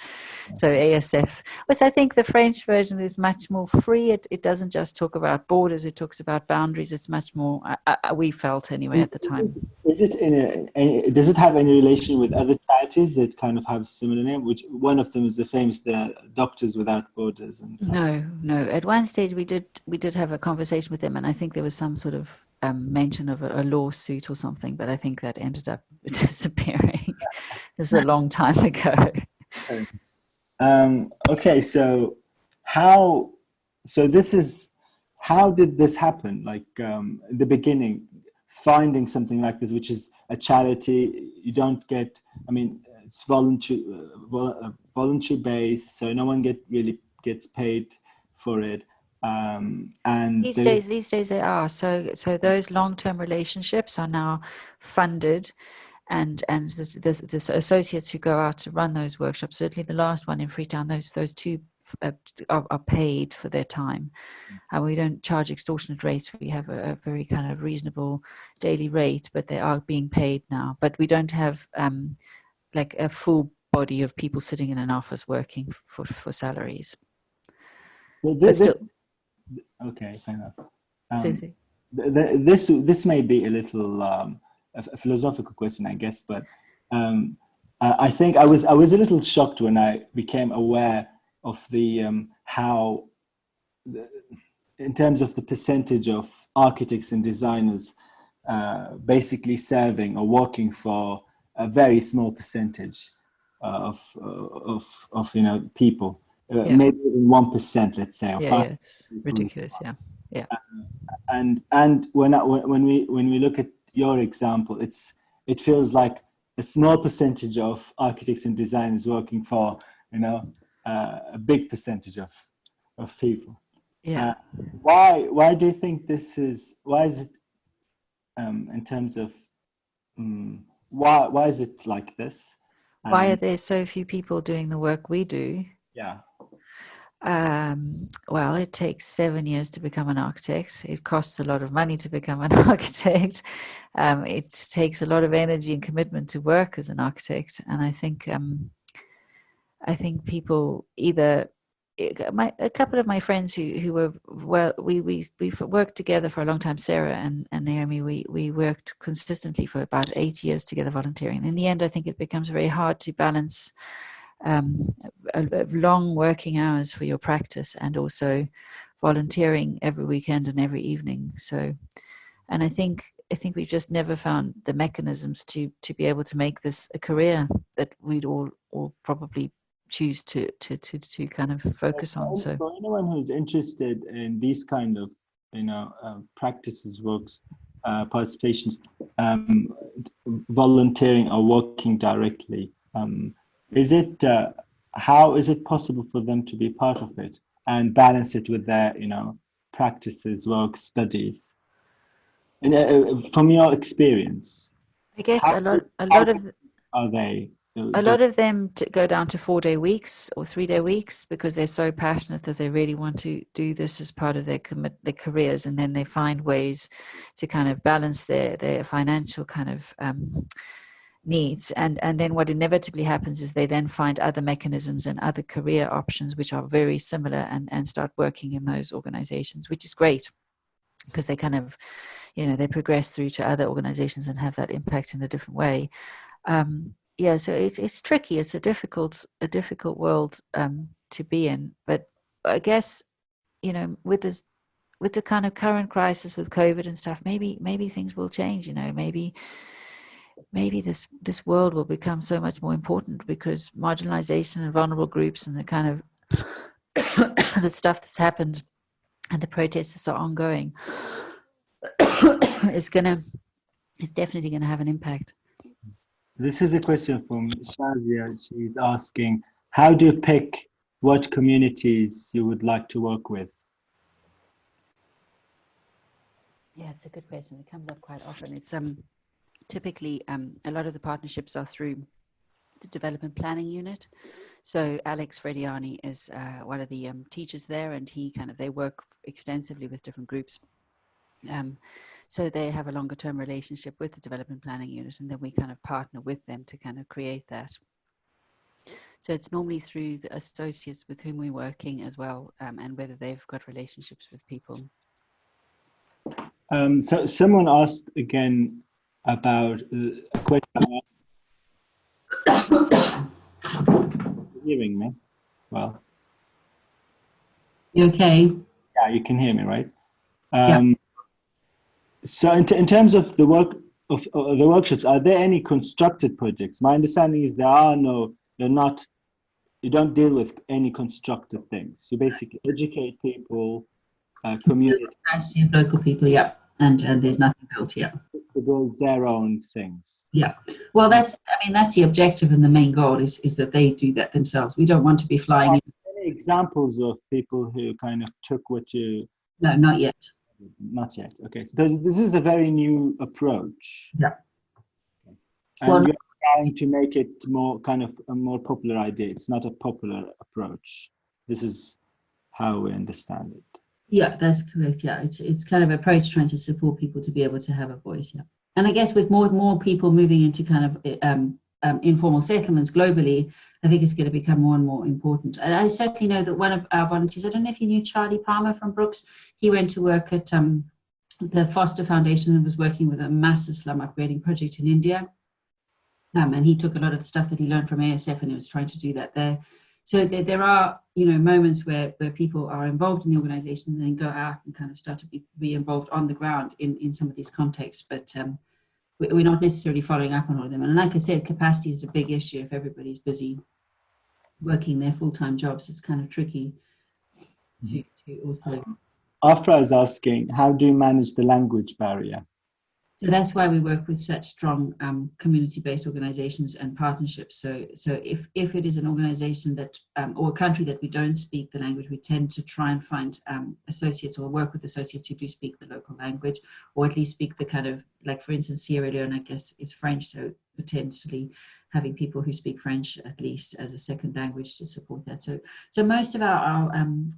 So ASF, which I think the French version is much more free. It doesn't just talk about borders; it talks about boundaries. It's much more. We felt anyway at the time. Is it does it have any relation with other charities that kind of have similar name? Which one of them is the famous Doctors Without Borders and stuff. No. At one stage we did have a conversation with them, and I think there was some sort of mention of a lawsuit or something, but I think that ended up disappearing. This is a long time ago. Okay, so how did this happen? Like in the beginning, finding something like this, which is a charity, you don't get. I mean, it's voluntary based, so no one really gets paid for it. And these days they are. So those long-term relationships are now funded. And the associates who go out to run those workshops, certainly the last one in Freetown, those two are paid for their time. We don't charge extortionate rates. We have a very kind of reasonable daily rate, but they are being paid now. But we don't have like a full body of people sitting in an office working for salaries. Well, okay, fair enough. This may be a little a philosophical question, I guess, but I think I was a little shocked when I became aware of the how, in terms of the percentage of architects and designers basically serving or working for a very small percentage of people. Maybe even 1%, let's say, or 5%. It's ridiculous. Yeah. And when we look at your example, it feels like a small percentage of architects and designers working for a big percentage of people. Yeah. Why do you think this is? Why is it in terms of why is it like this? Why are there so few people doing the work we do? Yeah. Well, it takes 7 years to become an architect. It costs a lot of money to become an architect. It takes a lot of energy and commitment to work as an architect. And I think people either a couple of my friends who were we've worked together for a long time. Sarah and Naomi, we worked consistently for about 8 years together volunteering. In the end, I think it becomes very hard to balance long working hours for your practice and also volunteering every weekend and every evening. So, and I think we've just never found the mechanisms to be able to make this a career that we'd all probably choose to kind of focus on. So for anyone who's interested in these kind of practices, works, participations, volunteering or working directly, how is it possible for them to be part of it and balance it with their practices, work, studies? And from your experience, I guess a lot of them go down to 4-day weeks or 3-day weeks because they're so passionate that they really want to do this as part of their careers, and then they find ways to kind of balance their financial kind of needs, and then what inevitably happens is they then find other mechanisms and other career options which are very similar and start working in those organizations, which is great because they kind of they progress through to other organizations and have that impact in a different way. So it's tricky. It's a difficult world to be in, but I guess with the kind of current crisis with COVID and stuff, maybe things will change. Maybe this world will become so much more important because marginalization and vulnerable groups and the kind of the stuff that's happened and the protests that are ongoing is definitely going to have an impact. This is a question from Shazia. She's asking, how do you pick what communities you would like to work with? Yeah, it's a good question. It comes up quite often. It's typically a lot of the partnerships are through the development planning unit. So Alex Frediani is one of the teachers there, and they work extensively with different groups. So they have a longer term relationship with the development planning unit, and then we kind of partner with them to kind of create that. So it's normally through the associates with whom we're working as well, and whether they've got relationships with people. So someone asked again about a question. Hearing me? Well. You okay? Yeah, you can hear me, right? Yeah. So in terms of the the workshops, are there any constructed projects? My understanding is you don't deal with any constructed things. You basically educate people, community. Local people, yeah. And there's nothing built yet. To build their own things. Yeah. Well, that's the objective, and the main goal is that they do that themselves. We don't want to be flying in. Any examples of people who kind of took what you... No, not yet. Not yet. Okay. So this is a very new approach. Yeah. And well, you're trying to make it more kind of a more popular idea. It's not a popular approach. This is how we understand it. Yeah, that's correct. Yeah, it's kind of approach trying to support people to be able to have a voice. Yeah, and I guess with more people moving into kind of informal settlements globally, I think it's going to become more and more important. And I certainly know that one of our volunteers, I don't know if you knew Charlie Palmer from Brooks, he went to work at the Foster Foundation and was working with a massive slum upgrading project in India. And he took a lot of the stuff that he learned from ASF and he was trying to do that there. So there are, moments where people are involved in the organization and then go out and kind of start to be involved on the ground in some of these contexts. But we're not necessarily following up on all of them. And like I said, capacity is a big issue. If everybody's busy working their full-time jobs, it's kind of tricky to also... Afra is asking, how do you manage the language barrier? So that's why we work with such strong community-based organizations and partnerships. So if it is an organization that or a country that we don't speak the language, we tend to try and find associates or work with associates who do speak the local language, or at least speak the kind of, like for instance, Sierra Leone, I guess, is French. So potentially having people who speak French at least as a second language to support that. So most of our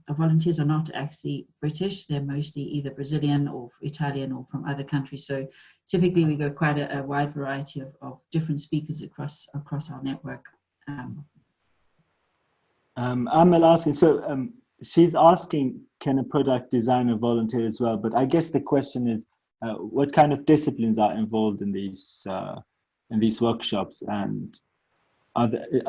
volunteers are not actually British. They're mostly either Brazilian or Italian or from other countries. So typically we go quite a wide variety of different speakers across our network. Amal asking, so she's asking, can a product designer volunteer as well? But I guess the question is, what kind of disciplines are involved in these workshops, and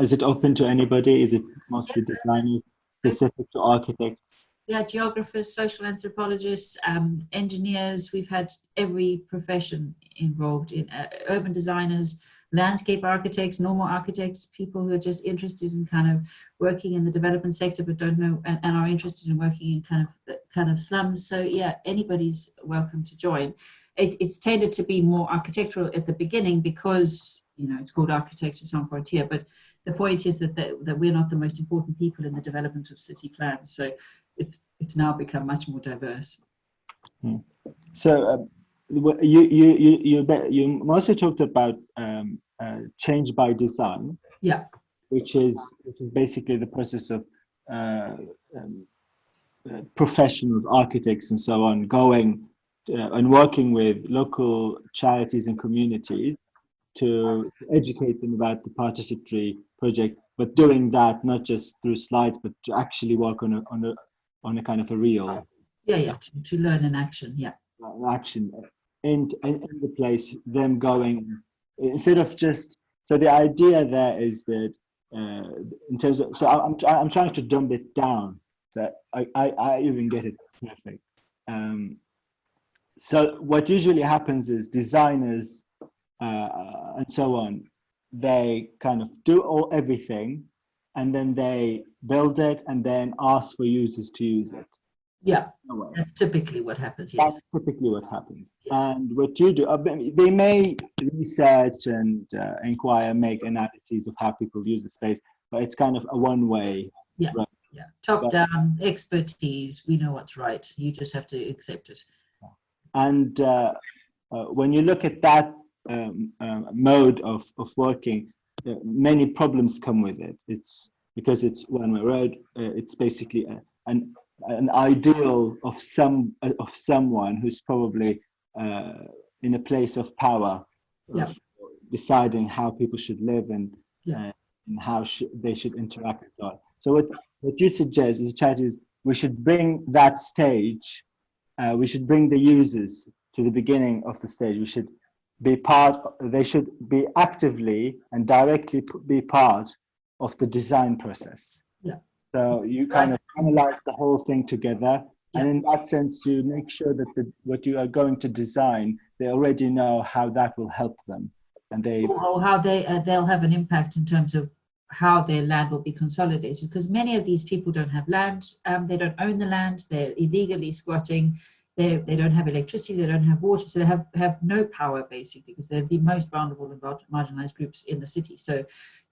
is it open to anybody? Is it mostly designers, specific to architects? Yeah, geographers, social anthropologists, engineers. We've had every profession involved in urban designers, landscape architects, normal architects, people who are just interested in kind of working in the development sector but don't know and are interested in working in kind of slums. So yeah, anybody's welcome to join. It's tended to be more architectural at the beginning because it's called Architecture Sans Frontières, but the point is that we're not the most important people in the development of city plans. So it's now become much more diverse. So you mostly talked about change by design. Yeah. Which is basically the process of professionals, architects, and so on, going and working with local charities and communities to educate them about the participatory project, but doing that not just through slides, but to actually work on a kind of a real to learn in action. Action in the place, them going instead of just. So the idea there is that in terms of, so I'm trying to dumb it down so I even get it perfect. So what usually happens is designers and so on, they kind of do everything, and then they build it and then ask for users to use it. Yeah, that's typically what happens. Yes. That's typically what happens. Yeah. And what you do, they may research and inquire, make analyses of how people use the space, but it's kind of a one-way. Yeah. Road. top-down expertise. We know what's right. You just have to accept it. And when you look at that mode of working, many problems come with it. It's because it's one-way road. It's basically an ideal of someone who's probably in a place of power, of deciding how people should live and how they should interact and so on. So what you suggest as a charity is we should bring that stage. We should bring the users to the beginning of the stage. We should be they should be actively and directly be part of the design process. Yeah. So you kind of analyze the whole thing together. Yeah. And in that sense, you make sure that what you are going to design, they already know how that will help them. And or how they'll have an impact in terms of how their land will be consolidated. Because many of these people don't have land, they don't own the land, they're illegally squatting. They don't have electricity, they don't have water, so they have no power basically, because they're the most vulnerable and marginalized groups in the city. So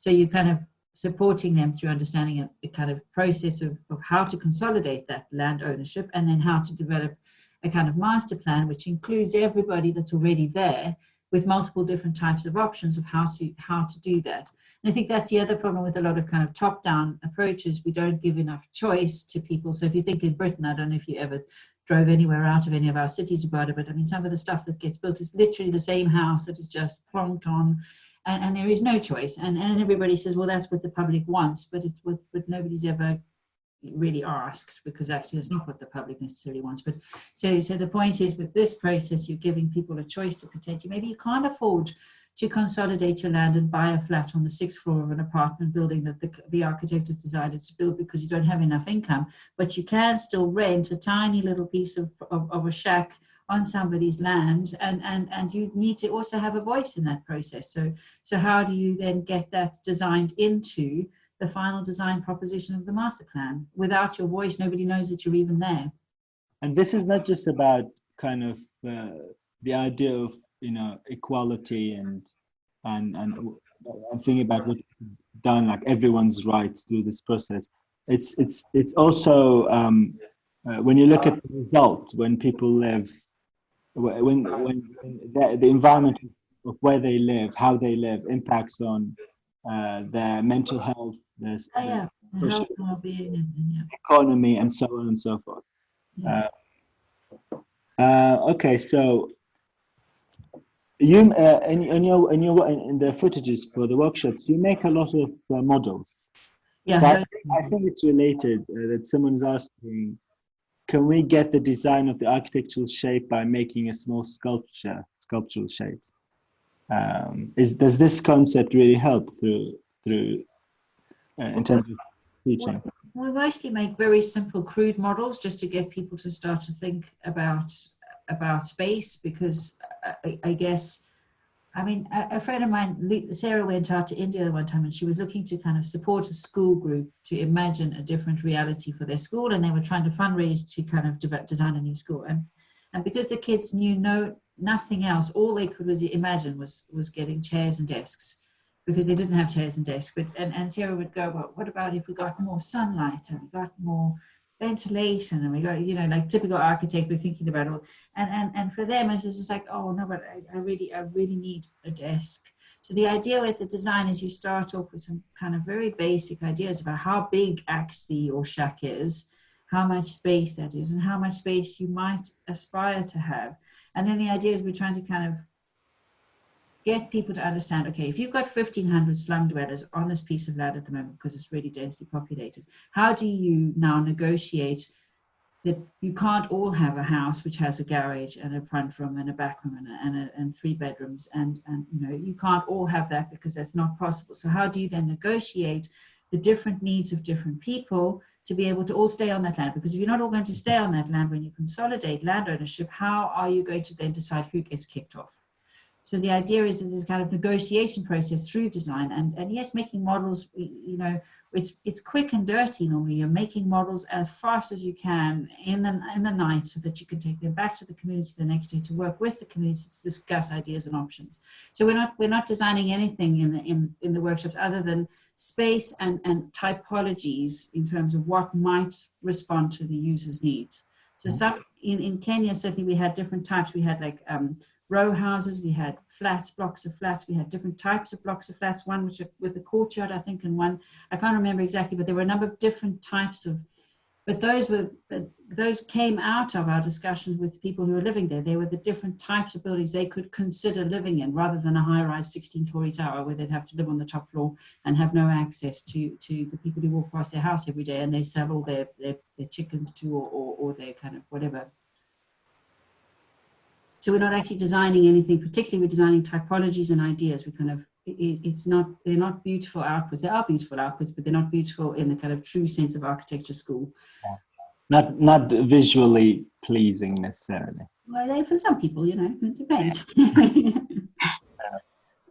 you're kind of supporting them through understanding a kind of process of how to consolidate that land ownership, and then how to develop a kind of master plan which includes everybody that's already there, with multiple different types of options of how to do that. And I think that's the other problem with a lot of kind of top-down approaches. We don't give enough choice to people. So if you think in Britain, I don't know if you ever drove anywhere out of any of our cities about it, but I mean, some of the stuff that gets built is literally the same house that is just plonked on, and there is no choice. And everybody says, well, that's what the public wants, but it's what nobody's ever really asked, because actually it's not what the public necessarily wants. But so the point is, with this process, you're giving people a choice to potentially, maybe you can't afford to consolidate your land and buy a flat on the 6th floor of an apartment building that the architect has decided to build because you don't have enough income, but you can still rent a tiny little piece of a shack on somebody's land, and you need to also have a voice in that process. So how do you then get that designed into the final design proposition of the master plan? Without your voice, nobody knows that you're even there. And this is not just about kind of the idea of, you know, equality and thinking about what done, like everyone's rights through this process. It's also when you look at the result, when people live, when the environment of where they live, how they live, impacts on their mental health, their social well-being, economy, and so on and so forth. Yeah. Okay, so you in the footages for the workshops, you make a lot of models. Yeah, so I think it's related that someone's asking, can we get the design of the architectural shape by making a small sculptural shape? Does this concept really help through in terms of teaching? We mostly make very simple, crude models just to get people to start to think about space, because I guess, I mean, a friend of mine, Sarah, went out to India one time, and she was looking to kind of support a school group to imagine a different reality for their school, and they were trying to fundraise to kind of design a new school. And because the kids knew nothing else, all they could imagine was getting chairs and desks, because they didn't have chairs and desks. And Sarah would go, well, what about if we got more sunlight and we got more ventilation and we got, you know, like typical architect, we're thinking about all, and for them it was just like, oh no, but I really need a desk. So the idea with the design is you start off with some kind of very basic ideas about how big actually your shack is, how much space that is, and how much space you might aspire to have. And then the idea is we're trying to kind of get people to understand, okay, if you've got 1,500 slum dwellers on this piece of land at the moment because it's really densely populated, how do you now negotiate that you can't all have a house which has a garage and a front room and a back room and 3 bedrooms, and you know, you can't all have that because that's not possible. So how do you then negotiate the different needs of different people to be able to all stay on that land? Because if you're not all going to stay on that land when you consolidate land ownership, how are you going to then decide who gets kicked off? So the idea is that there's kind of negotiation process through design, and yes, making models, you know, it's quick and dirty normally. You're making models as fast as you can in the night so that you can take them back to the community the next day to work with the community to discuss ideas and options. So we're not designing anything in the workshops other than space and typologies in terms of what might respond to the user's needs. So some in Kenya, certainly we had different types. We had like row houses, we had flats, blocks of flats, we had different types of blocks of flats, one which with a courtyard, I think, and one, I can't remember exactly, but there were a number of different types of, but those came out of our discussions with people who were living there. They were the different types of buildings they could consider living in, rather than a high-rise 16-story tower where they'd have to live on the top floor and have no access to the people who walk past their house every day and they sell all their chickens to or their kind of whatever. So we're not actually designing anything, particularly we're designing typologies and ideas. We kind of, they're not beautiful outputs. They are beautiful outputs, but they're not beautiful in the kind of true sense of architecture school. Not visually pleasing necessarily. Well, for some people, you know, it depends.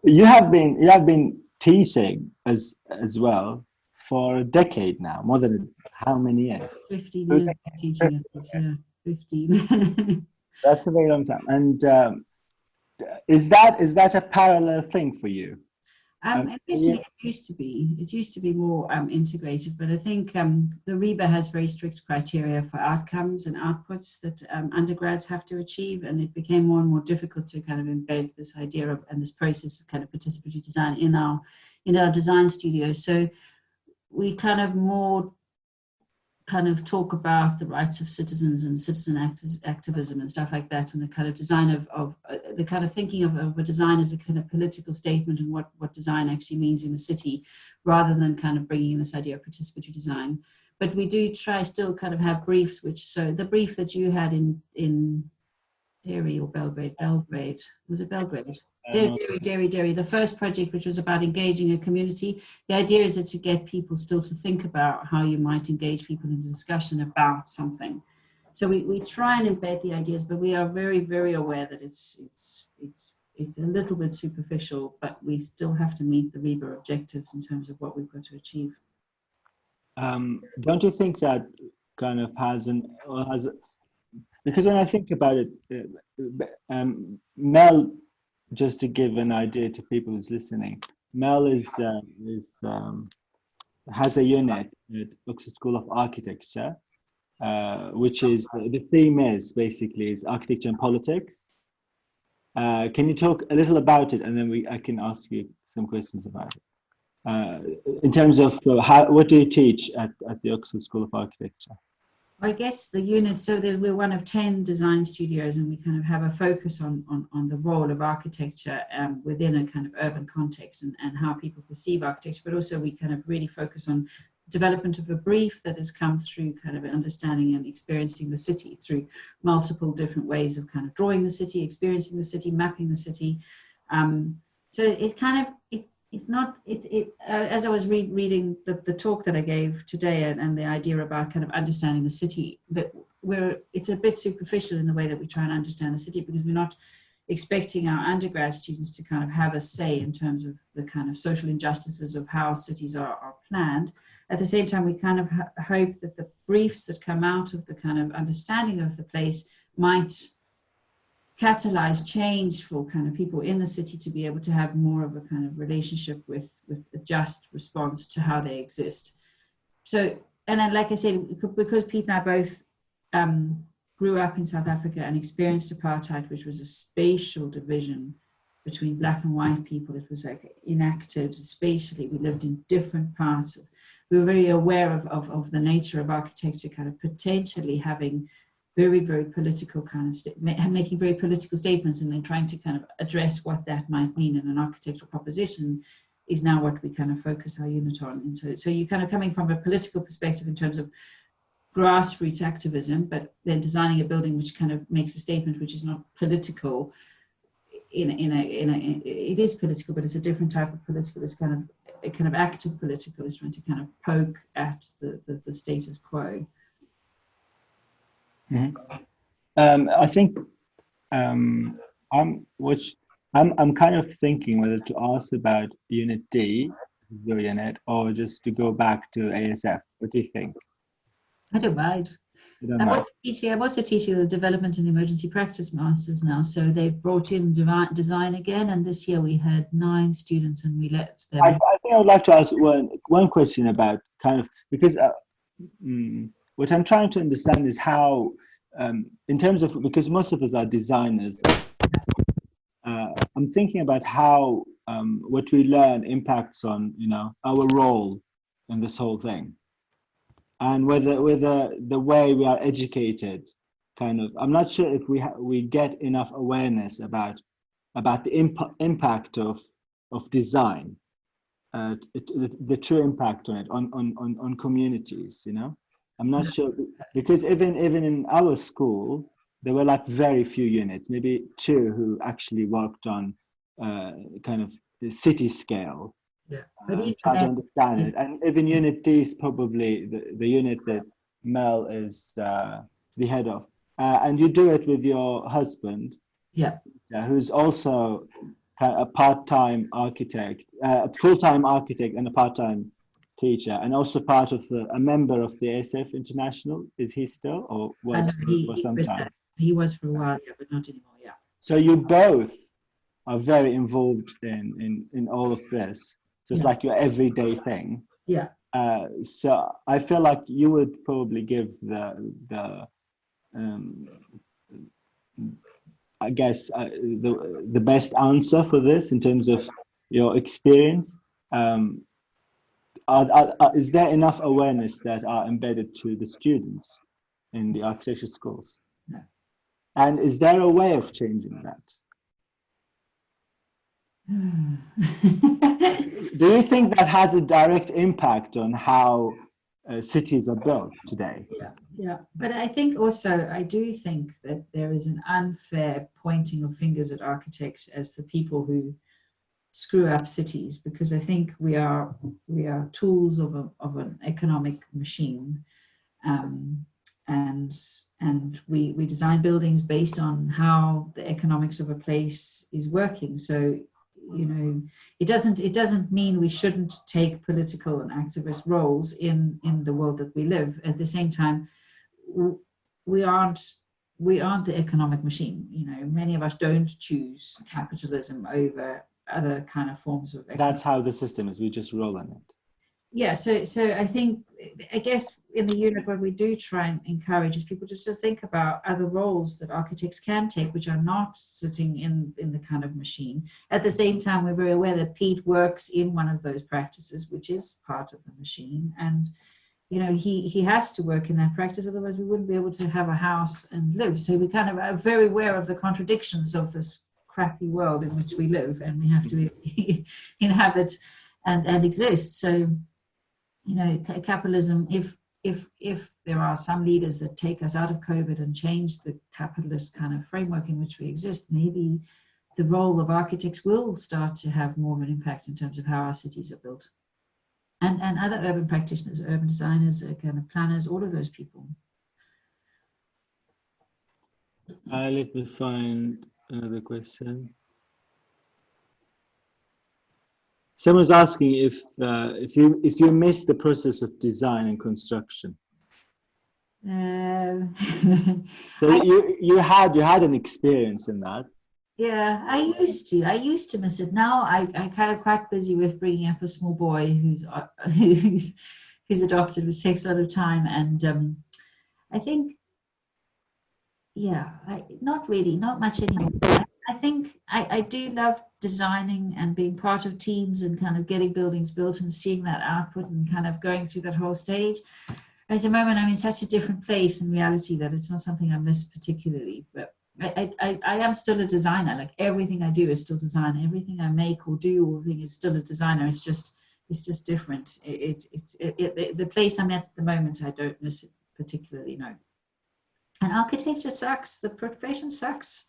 You have been teaching as well for a decade now, more than how many years? 15 years teaching, yeah, 15. That's a very long time. And is that a parallel thing for you? Originally, it used to be more integrated, but I think the RIBA has very strict criteria for outcomes and outputs that undergrads have to achieve, and it became more and more difficult to kind of embed this idea of and this process of kind of participatory design in our design studio. So we kind of more talk about the rights of citizens and citizen activism and stuff like that, and the kind of design of the kind of thinking of a design as a kind of political statement and what design actually means in a city, rather than kind of bringing in this idea of participatory design. But we do try still kind of have briefs, so the brief that you had in Derry or Belgrade, was it Belgrade? Derry, the first project, which was about engaging a community. The idea is that to get people still to think about how you might engage people in a discussion about something. So we try and embed the ideas, but we are very, very aware that it's a little bit superficial, but we still have to meet the RIBA objectives in terms of what we've got to achieve. Don't you think that kind of because when I think about it, Mel, just to give an idea to people who's listening, Mel has a unit at Oxford School of Architecture, which is, the theme is basically architecture and politics. Can you talk a little about it, and then I can ask you some questions about it. In terms of what do you teach at the Oxford School of Architecture? I guess the unit, so that we're one of 10 design studios, and we kind of have a focus on the role of architecture within a kind of urban context and how people perceive architecture, but also we kind of really focus on development of a brief that has come through kind of understanding and experiencing the city through multiple different ways of kind of drawing the city, experiencing the city, mapping the city. So it kind of, it's not, as I was reading the talk that I gave today and the idea about kind of understanding the city, that it's a bit superficial in the way that we try and understand the city, because we're not expecting our undergrad students to kind of have a say in terms of the kind of social injustices of how cities are planned. At the same time, we kind of hope that the briefs that come out of the kind of understanding of the place might catalyze change for kind of people in the city to be able to have more of a kind of relationship with a just response to how they exist. So, and then, like I said, because Pete and I both grew up in South Africa and experienced apartheid, which was a spatial division between black and white people. It was like enacted spatially. We lived in different parts. We were very aware of the nature of architecture kind of potentially having very, very political kind of, making very political statements, and then trying to kind of address what that might mean in an architectural proposition is now what we kind of focus our unit on. And so you're kind of coming from a political perspective in terms of grassroots activism, but then designing a building which kind of makes a statement which is not political. It is political, but it's a different type of political. It's kind of a kind of active political. It's trying to kind of poke at the status quo. Mm-hmm. I think I'm kind of thinking whether to ask about Unit D, your unit, or just to go back to ASF. What do you think? I don't mind. I'm also teaching the Development and Emergency Practice Masters now, so they've brought in design again, and this year we had 9 students and we let them. I think I would like to ask one question about kind of, because what I'm trying to understand is how, in terms of, because most of us are designers, I'm thinking about how what we learn impacts on, you know, our role in this whole thing. And whether the way we are educated, kind of, I'm not sure if we get enough awareness about the impact of design, the true impact on it on communities. You know, I'm not sure, because even in our school there were like very few units, maybe 2 who actually worked on kind of the city scale. Yeah, try to understand it. And even Unit D is probably the unit that Mel is the head of. And you do it with your husband, who's also a part-time architect, a full-time architect and a part-time teacher, and also part of a member of the ASF International. Is he still, or was for some time? He was for a while, yeah, but not anymore, yeah. So you both are very involved in all of this. So it's like your everyday thing. Yeah. So I feel like you would probably give the I guess the best answer for this in terms of your experience. Is there enough awareness that are embedded to the students in the architecture schools? No. And is there a way of changing that? Do you think that has a direct impact on how cities are built today? Yeah, but I think also, I do think that there is an unfair pointing of fingers at architects as the people who screw up cities, because I think we are tools of an economic machine, and we design buildings based on how the economics of a place is working. So, you know, it doesn't mean we shouldn't take political and activist roles in the world that we live. At the same time, we aren't the economic machine. You know, many of us don't choose capitalism over other kind of forms of economic. That's how the system is. We just roll on it. Yeah, so I guess in the unit what we do try and encourage is people just to think about other roles that architects can take, which are not sitting in the kind of machine. At the same time, we're very aware that Pete works in one of those practices, which is part of the machine. And, you know, he has to work in that practice, otherwise we wouldn't be able to have a house and live. So we kind of are very aware of the contradictions of this crappy world in which we live, and we have to inhabit and exist. So, you know, capitalism, if there are some leaders that take us out of COVID and change the capitalist kind of framework in which we exist, maybe the role of architects will start to have more of an impact in terms of how our cities are built. And other urban practitioners, urban designers, kind of planners, all of those people. Let me find another question. Someone's asking if you miss the process of design and construction. So you had an experience in that. Yeah, I used to miss it. Now I kind of quite busy with bringing up a small boy who's adopted, which takes a lot of time, and I think, yeah, not much anymore. I think I do love designing and being part of teams and kind of getting buildings built and seeing that output and kind of going through that whole stage. At the moment, I'm in such a different place in reality that it's not something I miss particularly. But I am still a designer. Like, everything I do is still design. Everything I make or do is still a designer. It's just different. The place I'm at the moment, I don't miss it particularly. No. And architecture sucks. The profession sucks.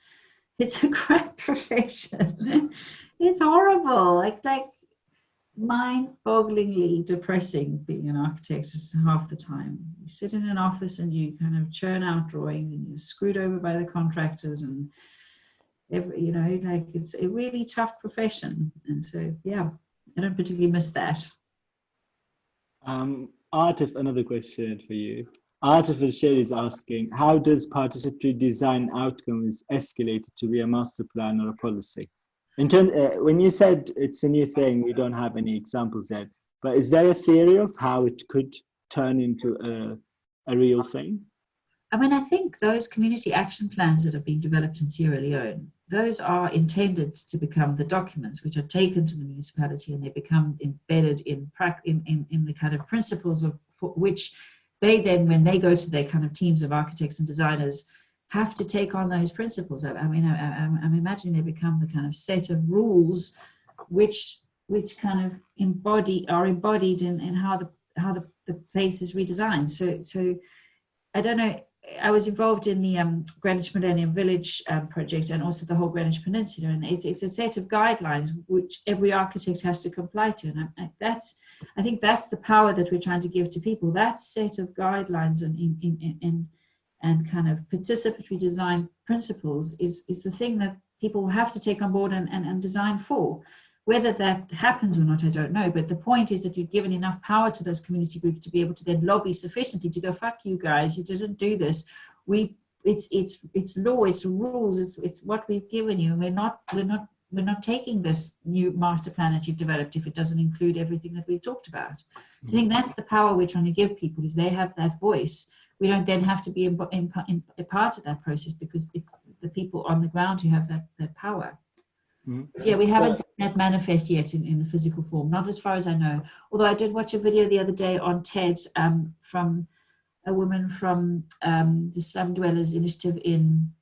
It's a crap profession. It's horrible. Like mind-bogglingly depressing being an architect half the time. You sit in an office and you kind of churn out drawings and you're screwed over by the contractors, and you know, like it's a really tough profession. And so, yeah, I don't particularly miss that. Artif, another question for you. Artif is asking, how does participatory design outcomes escalated to be a master plan or a policy? In terms, when you said it's a new thing, we don't have any examples yet, but is there a theory of how it could turn into a real thing? I mean, I think those community action plans that are being developed in Sierra Leone, those are intended to become the documents which are taken to the municipality, and they become embedded in the kind of principles of for which they then, when they go to their kind of teams of architects and designers, have to take on those principles. I mean, I'm imagining they become the kind of set of rules which kind of are embodied in how the place is redesigned. So I don't know. I was involved in the Greenwich Millennium Village project, and also the whole Greenwich Peninsula, and it's a set of guidelines which every architect has to comply to, and I think that's the power that we're trying to give to people. That set of guidelines and kind of participatory design principles is the thing that people have to take on board and design for. Whether that happens or not, I don't know. But the point is that you've given enough power to those community groups to be able to then lobby sufficiently to go, fuck you guys, you didn't do this. It's law, it's rules, it's what we've given you, and we're not taking this new master plan that you've developed if it doesn't include everything that we've talked about. So I think that's the power we're trying to give people, is they have that voice. We don't then have to be a part of that process, because it's the people on the ground who have that power. Yeah, we haven't seen that manifest yet in the physical form, not as far as I know. Although I did watch a video the other day on TED from a woman from the Slum Dwellers Initiative in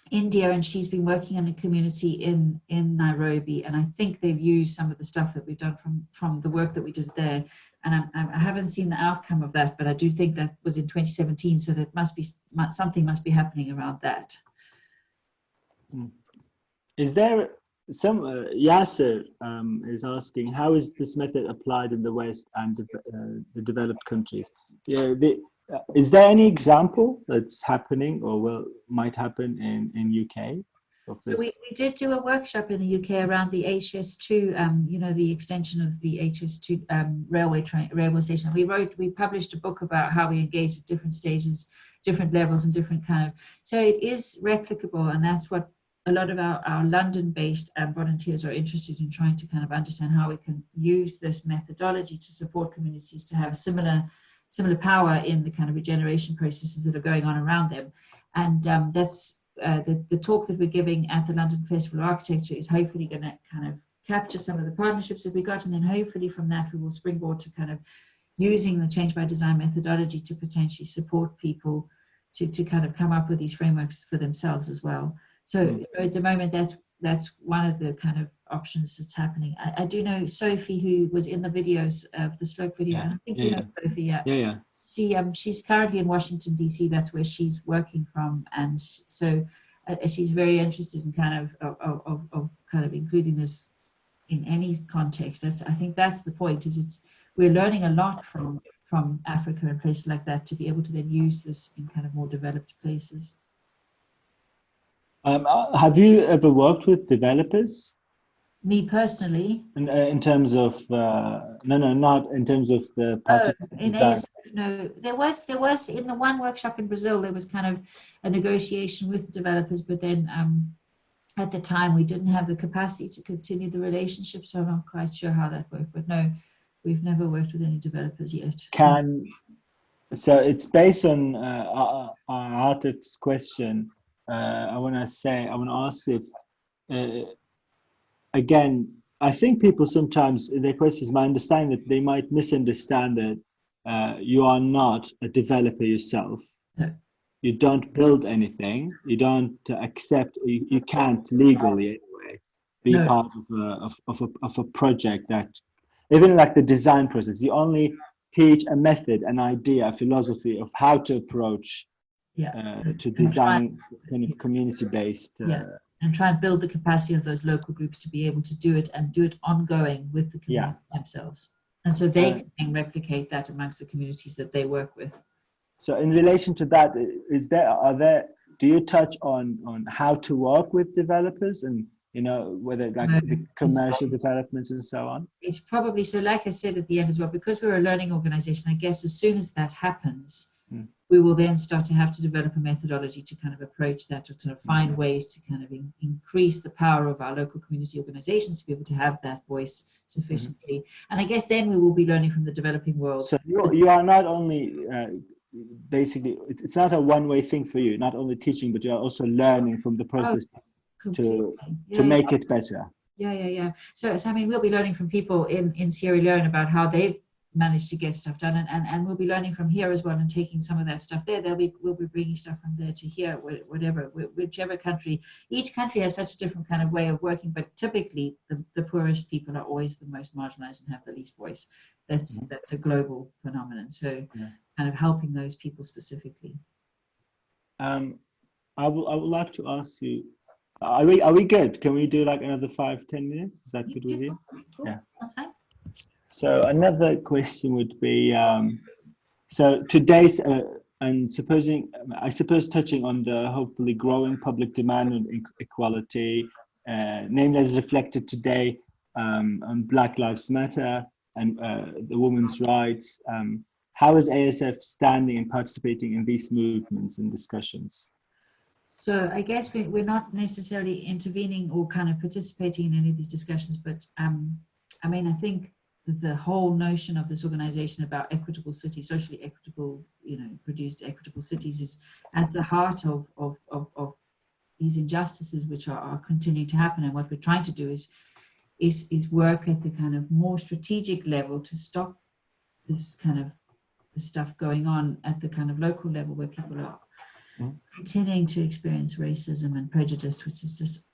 India, and she's been working in a community in Nairobi, and I think they've used some of the stuff that we've done from the work that we did there. And I haven't seen the outcome of that, but I do think that was in 2017, so that something must be happening around that. Is there some Yasser is asking, how is this method applied in the West and the developed countries? Yeah, is there any example that's happening or might happen in UK of this? So we did do a workshop in the UK around the HS2, you know, the extension of the HS2 railway station. We published a book about how we engage at different stages, different levels, and different kind of. So it is replicable, and that's what a lot of our London-based volunteers are interested in, trying to kind of understand how we can use this methodology to support communities to have similar power in the kind of regeneration processes that are going on around them. And that's the talk that we're giving at the London Festival of Architecture is hopefully going to kind of capture some of the partnerships that we got, and then hopefully from that we will springboard to kind of using the change by design methodology to potentially support people to kind of come up with these frameworks for themselves as well. So at the moment, that's one of the kind of options that's happening. I do know Sophie, who was in the videos of the Slope video, and I think you know Sophie. Yeah. She's currently in Washington DC. That's where she's working from, and so she's very interested in kind of including this in any context. I think that's the point. We're learning a lot from Africa and places like that to be able to then use this in kind of more developed places. Have you ever worked with developers? Me personally? In terms of no, not in terms of the in ASF, no. There was in the one workshop in Brazil, there was kind of a negotiation with the developers, but then at the time we didn't have the capacity to continue the relationship, so I'm not quite sure how that worked. But no, we've never worked with any developers yet. So it's based on Artif's question. I want to ask if, again, I think people sometimes, their questions, my understanding that they might misunderstand that you are not a developer yourself. No. You don't build anything. You don't accept, you can't legally anyway be part of a project that, even like the design process, you only teach a method, an idea, a philosophy of how to approach to design kind of community-based. And try and build the capacity of those local groups to be able to do it and do it ongoing with the community themselves. And so they can replicate that amongst the communities that they work with. So in relation to that, do you touch on how to work with developers and, you know, whether like the commercial developments and so on? It's probably, so like I said at the end as well, because we're a learning organization, I guess as soon as that happens, we will then start to have to develop a methodology to kind of approach that, or to find ways to kind of increase the power of our local community organizations to be able to have that voice sufficiently. And I guess then we will be learning from the developing world. So you are not only, basically, it's not a one-way thing for you, not only teaching, but you're also learning from the process to make it better. So I mean, we'll be learning from people in Sierra Leone about how they've managed to get stuff done, and we'll be learning from here as well and taking some of that stuff there. We'll be bringing stuff from there to here, whichever country. Each country has such a different kind of way of working, but typically the poorest people are always the most marginalized and have the least voice. That's a global phenomenon. So kind of helping those people specifically. I would like to ask you, are we good? Can we do like another 5-10 minutes? Is that good with you? Cool. Yeah. Okay. So another question would be, so today's, and I suppose touching on the hopefully growing public demand on equality, namely as reflected today on Black Lives Matter and the women's rights. How is ASF standing and participating in these movements and discussions? So I guess we're not necessarily intervening or kind of participating in any of these discussions, but I mean, I think the whole notion of this organization about equitable cities, socially equitable, you know, produced equitable cities, is at the heart of these injustices which are continuing to happen. And what we're trying to do is work at the kind of more strategic level to stop this kind of stuff going on at the kind of local level where people are continuing to experience racism and prejudice, which is just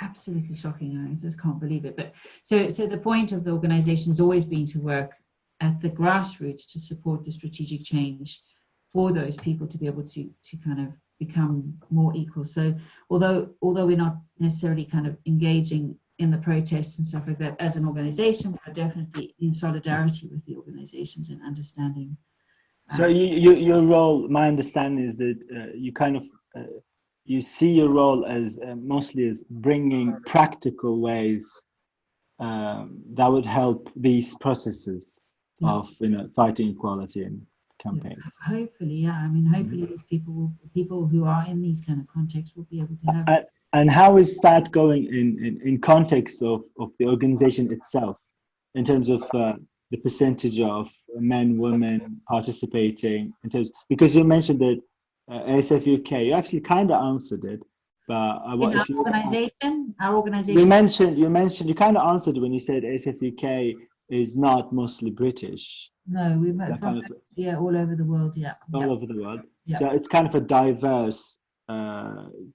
absolutely shocking. I just can't believe it. But so the point of the organization has always been to work at the grassroots to support the strategic change for those people to be able to kind of become more equal. So although we're not necessarily kind of engaging in the protests and stuff like that as an organization, we're definitely in solidarity with the organizations and understanding. So your role, my understanding is that you kind of you see your role as mostly as bringing practical ways that would help these processes of, you know, fighting equality and campaigns. Hopefully, I mean, hopefully these people who are in these kind of contexts will be able to have. And how is that going in context of the organization itself, in terms of the percentage of men, women participating, in terms, because you mentioned that ASF-UK, you actually kind of answered it, but what if our organization. You mentioned you kind of answered when you said ASF-UK is not mostly British. No, we met from, all over the world. All over the world. So it's kind of a diverse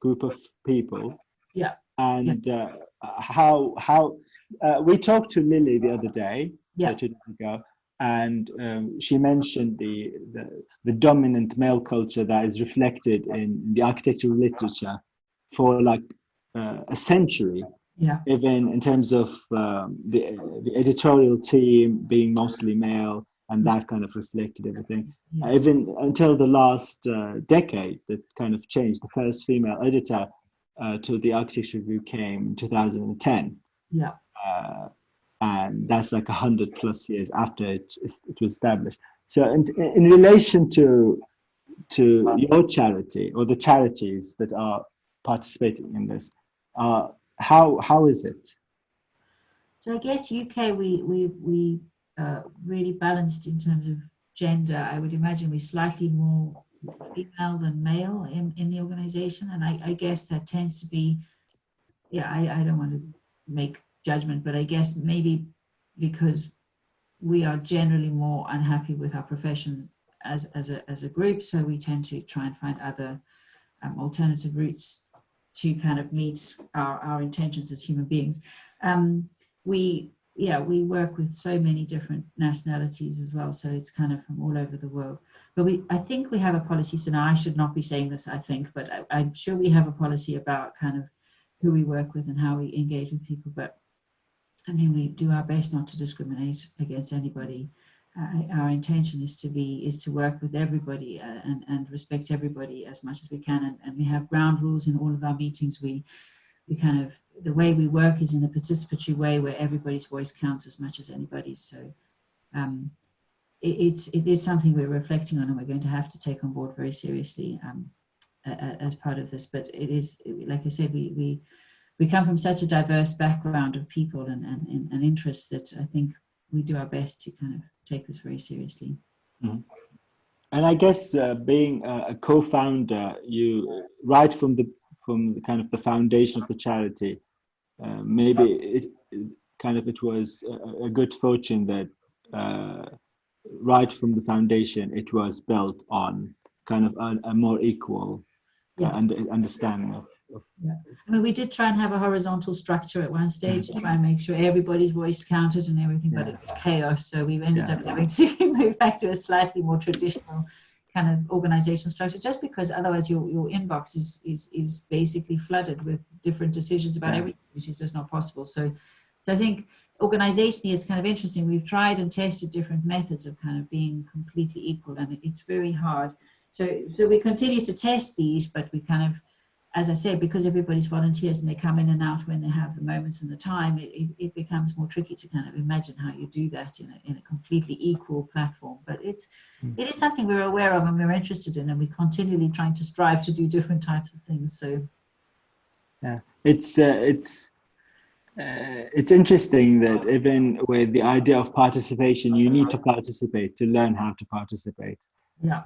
group of people. And how we talked to Lily the other day, 2 days ago, and she mentioned the dominant male culture that is reflected in the architectural literature for like a century. Even in terms of the editorial team being mostly male, and that kind of reflected everything. Even until the last decade, that kind of changed. The first female editor to the Architecture Review came in 2010. And that's like 100+ years after it was established. So in relation to your charity or the charities that are participating in this, how is it? So I guess UK, we really balanced in terms of gender. I would imagine we're slightly more female than male in the organization, and I guess that tends to be, I don't want to make judgment, but I guess maybe because we are generally more unhappy with our profession as a group, so we tend to try and find other alternative routes to kind of meet our intentions as human beings. We work with so many different nationalities as well, so it's kind of from all over the world. But I think we have a policy, so now I should not be saying this, I think, but I'm sure we have a policy about kind of who we work with and how we engage with people. But I mean, we do our best not to discriminate against anybody. our intention is to work with everybody and respect everybody as much as we can. And we have ground rules in all of our meetings. We kind of, the way we work is in a participatory way where everybody's voice counts as much as anybody's. So it is something we're reflecting on, and we're going to have to take on board very seriously as part of this. But it is, like I said, we come from such a diverse background of people and interests that I think we do our best to kind of take this very seriously. Mm-hmm. And I guess being a co-founder, you right from the kind of the foundation of the charity, maybe it was a good fortune that right from the foundation it was built on kind of a more equal understanding of. Yeah, I mean, we did try and have a horizontal structure at one stage to try and make sure everybody's voice counted and everything, but it was chaos. So we've ended up having to move back to a slightly more traditional kind of organizational structure, just because otherwise your inbox is basically flooded with different decisions about everything, which is just not possible. So I think organizationally it's kind of interesting. We've tried and tested different methods of kind of being completely equal, and it's very hard. So we continue to test these, but we kind of, as I said, because everybody's volunteers and they come in and out when they have the moments and the time, it becomes more tricky to kind of imagine how you do that in a completely equal platform. But it is something we're aware of and we're interested in, and we're continually trying to strive to do different types of things. So yeah, it's interesting that even with the idea of participation, you need to participate to learn how to participate. Yeah.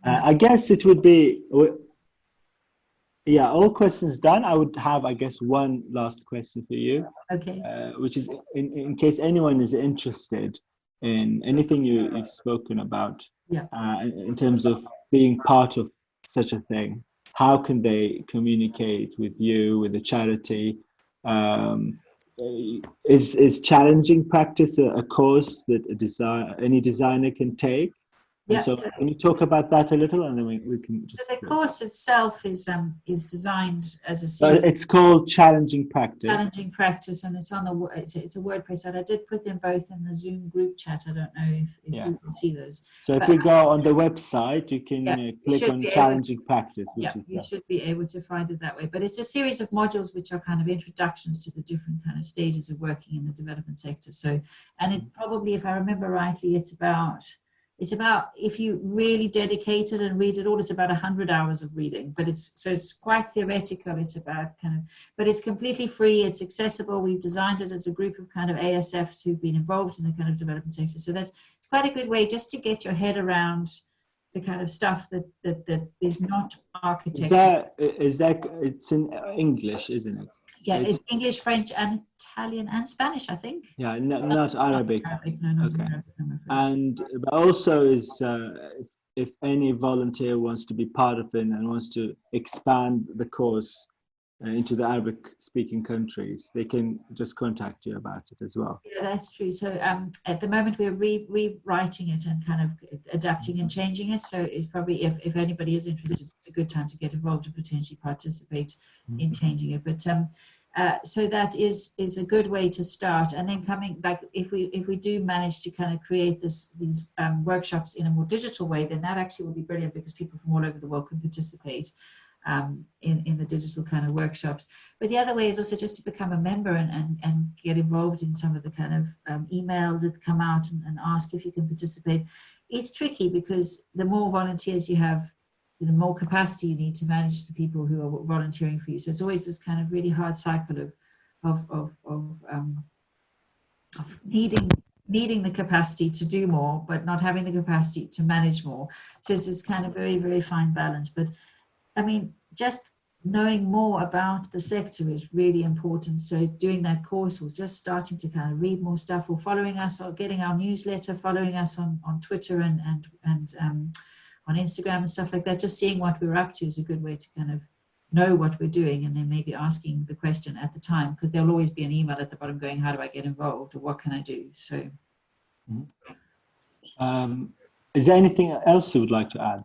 I guess it would be. Yeah, all questions done. I would have, I guess, one last question for you. Okay. Which is, in case anyone is interested in anything you've spoken about, in terms of being part of such a thing, how can they communicate with you, with the charity? Is challenging practice a course that any designer can take? Yeah. So can you talk about that a little, and then we can just. So the course itself is designed as a series. It's called Challenging Practice. Challenging Practice, and it's on it's a WordPress site. I did put them both in the Zoom group chat. I don't know if you can see those. So if you go on the website, you can click on Challenging Practice. You should be able to find it that way. But it's a series of modules which are kind of introductions to the different kind of stages of working in the development sector. So, and it probably, if I remember rightly, it's about, if you really dedicate it and read it all, it's about 100 hours of reading, but it's quite theoretical. It's about but it's completely free. It's accessible. We've designed it as a group of kind of ASFs who've been involved in the kind of development sector. So it's quite a good way just to get your head around the kind of stuff that is not architecture. It's in English, isn't it? Yeah, it's English, French, and Italian, and Spanish, I think. Yeah, not Arabic. No, not Arabic. And also if any volunteer wants to be part of it and wants to expand the course into the Arabic-speaking countries, they can just contact you about it as well. Yeah, that's true. So at the moment we're rewriting it and kind of adapting and changing it. So it's probably, if anybody is interested, it's a good time to get involved and potentially participate in changing it. But so that is a good way to start. And then coming back, if we do manage to kind of create these workshops in a more digital way, then that actually will be brilliant, because people from all over the world can participate in the digital kind of workshops. But the other way is also just to become a member and get involved in some of the kind of emails that come out and ask if you can participate. It's tricky because the more volunteers you have, the more capacity you need to manage the people who are volunteering for you. So it's always this kind of really hard cycle of needing the capacity to do more, but not having the capacity to manage more. So it's this kind of very, very fine balance. But I mean, just knowing more about the sector is really important. So doing that course, or just starting to kind of read more stuff, or following us, or getting our newsletter, following us on Twitter and on Instagram and stuff like that, just seeing what we're up to is a good way to kind of know what we're doing, and then maybe asking the question at the time, because there'll always be an email at the bottom going, how do I get involved, or what can I do? So is there anything else you would like to add?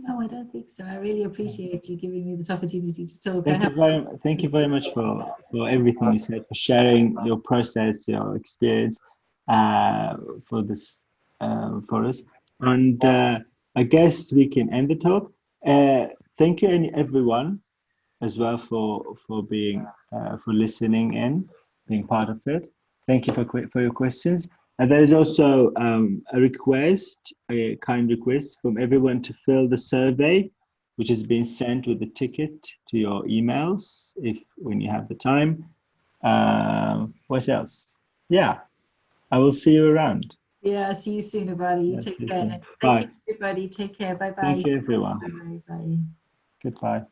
No, I don't think so. I really appreciate you giving me this opportunity to talk. Thank you very much for everything you said, for sharing your process, your experience, for this for us. And I guess we can end the talk. Thank you everyone as well for being for listening in, being part of it. Thank you for your questions. And there is also a request, a kind request from everyone to fill the survey, which has been sent with the ticket to your emails when you have the time. What else? Yeah, I will see you around. Yeah, see you soon, everybody. You take care. Bye. Thank you, everybody. Take care. Bye-bye. Thank you, everyone. Bye-bye. Goodbye.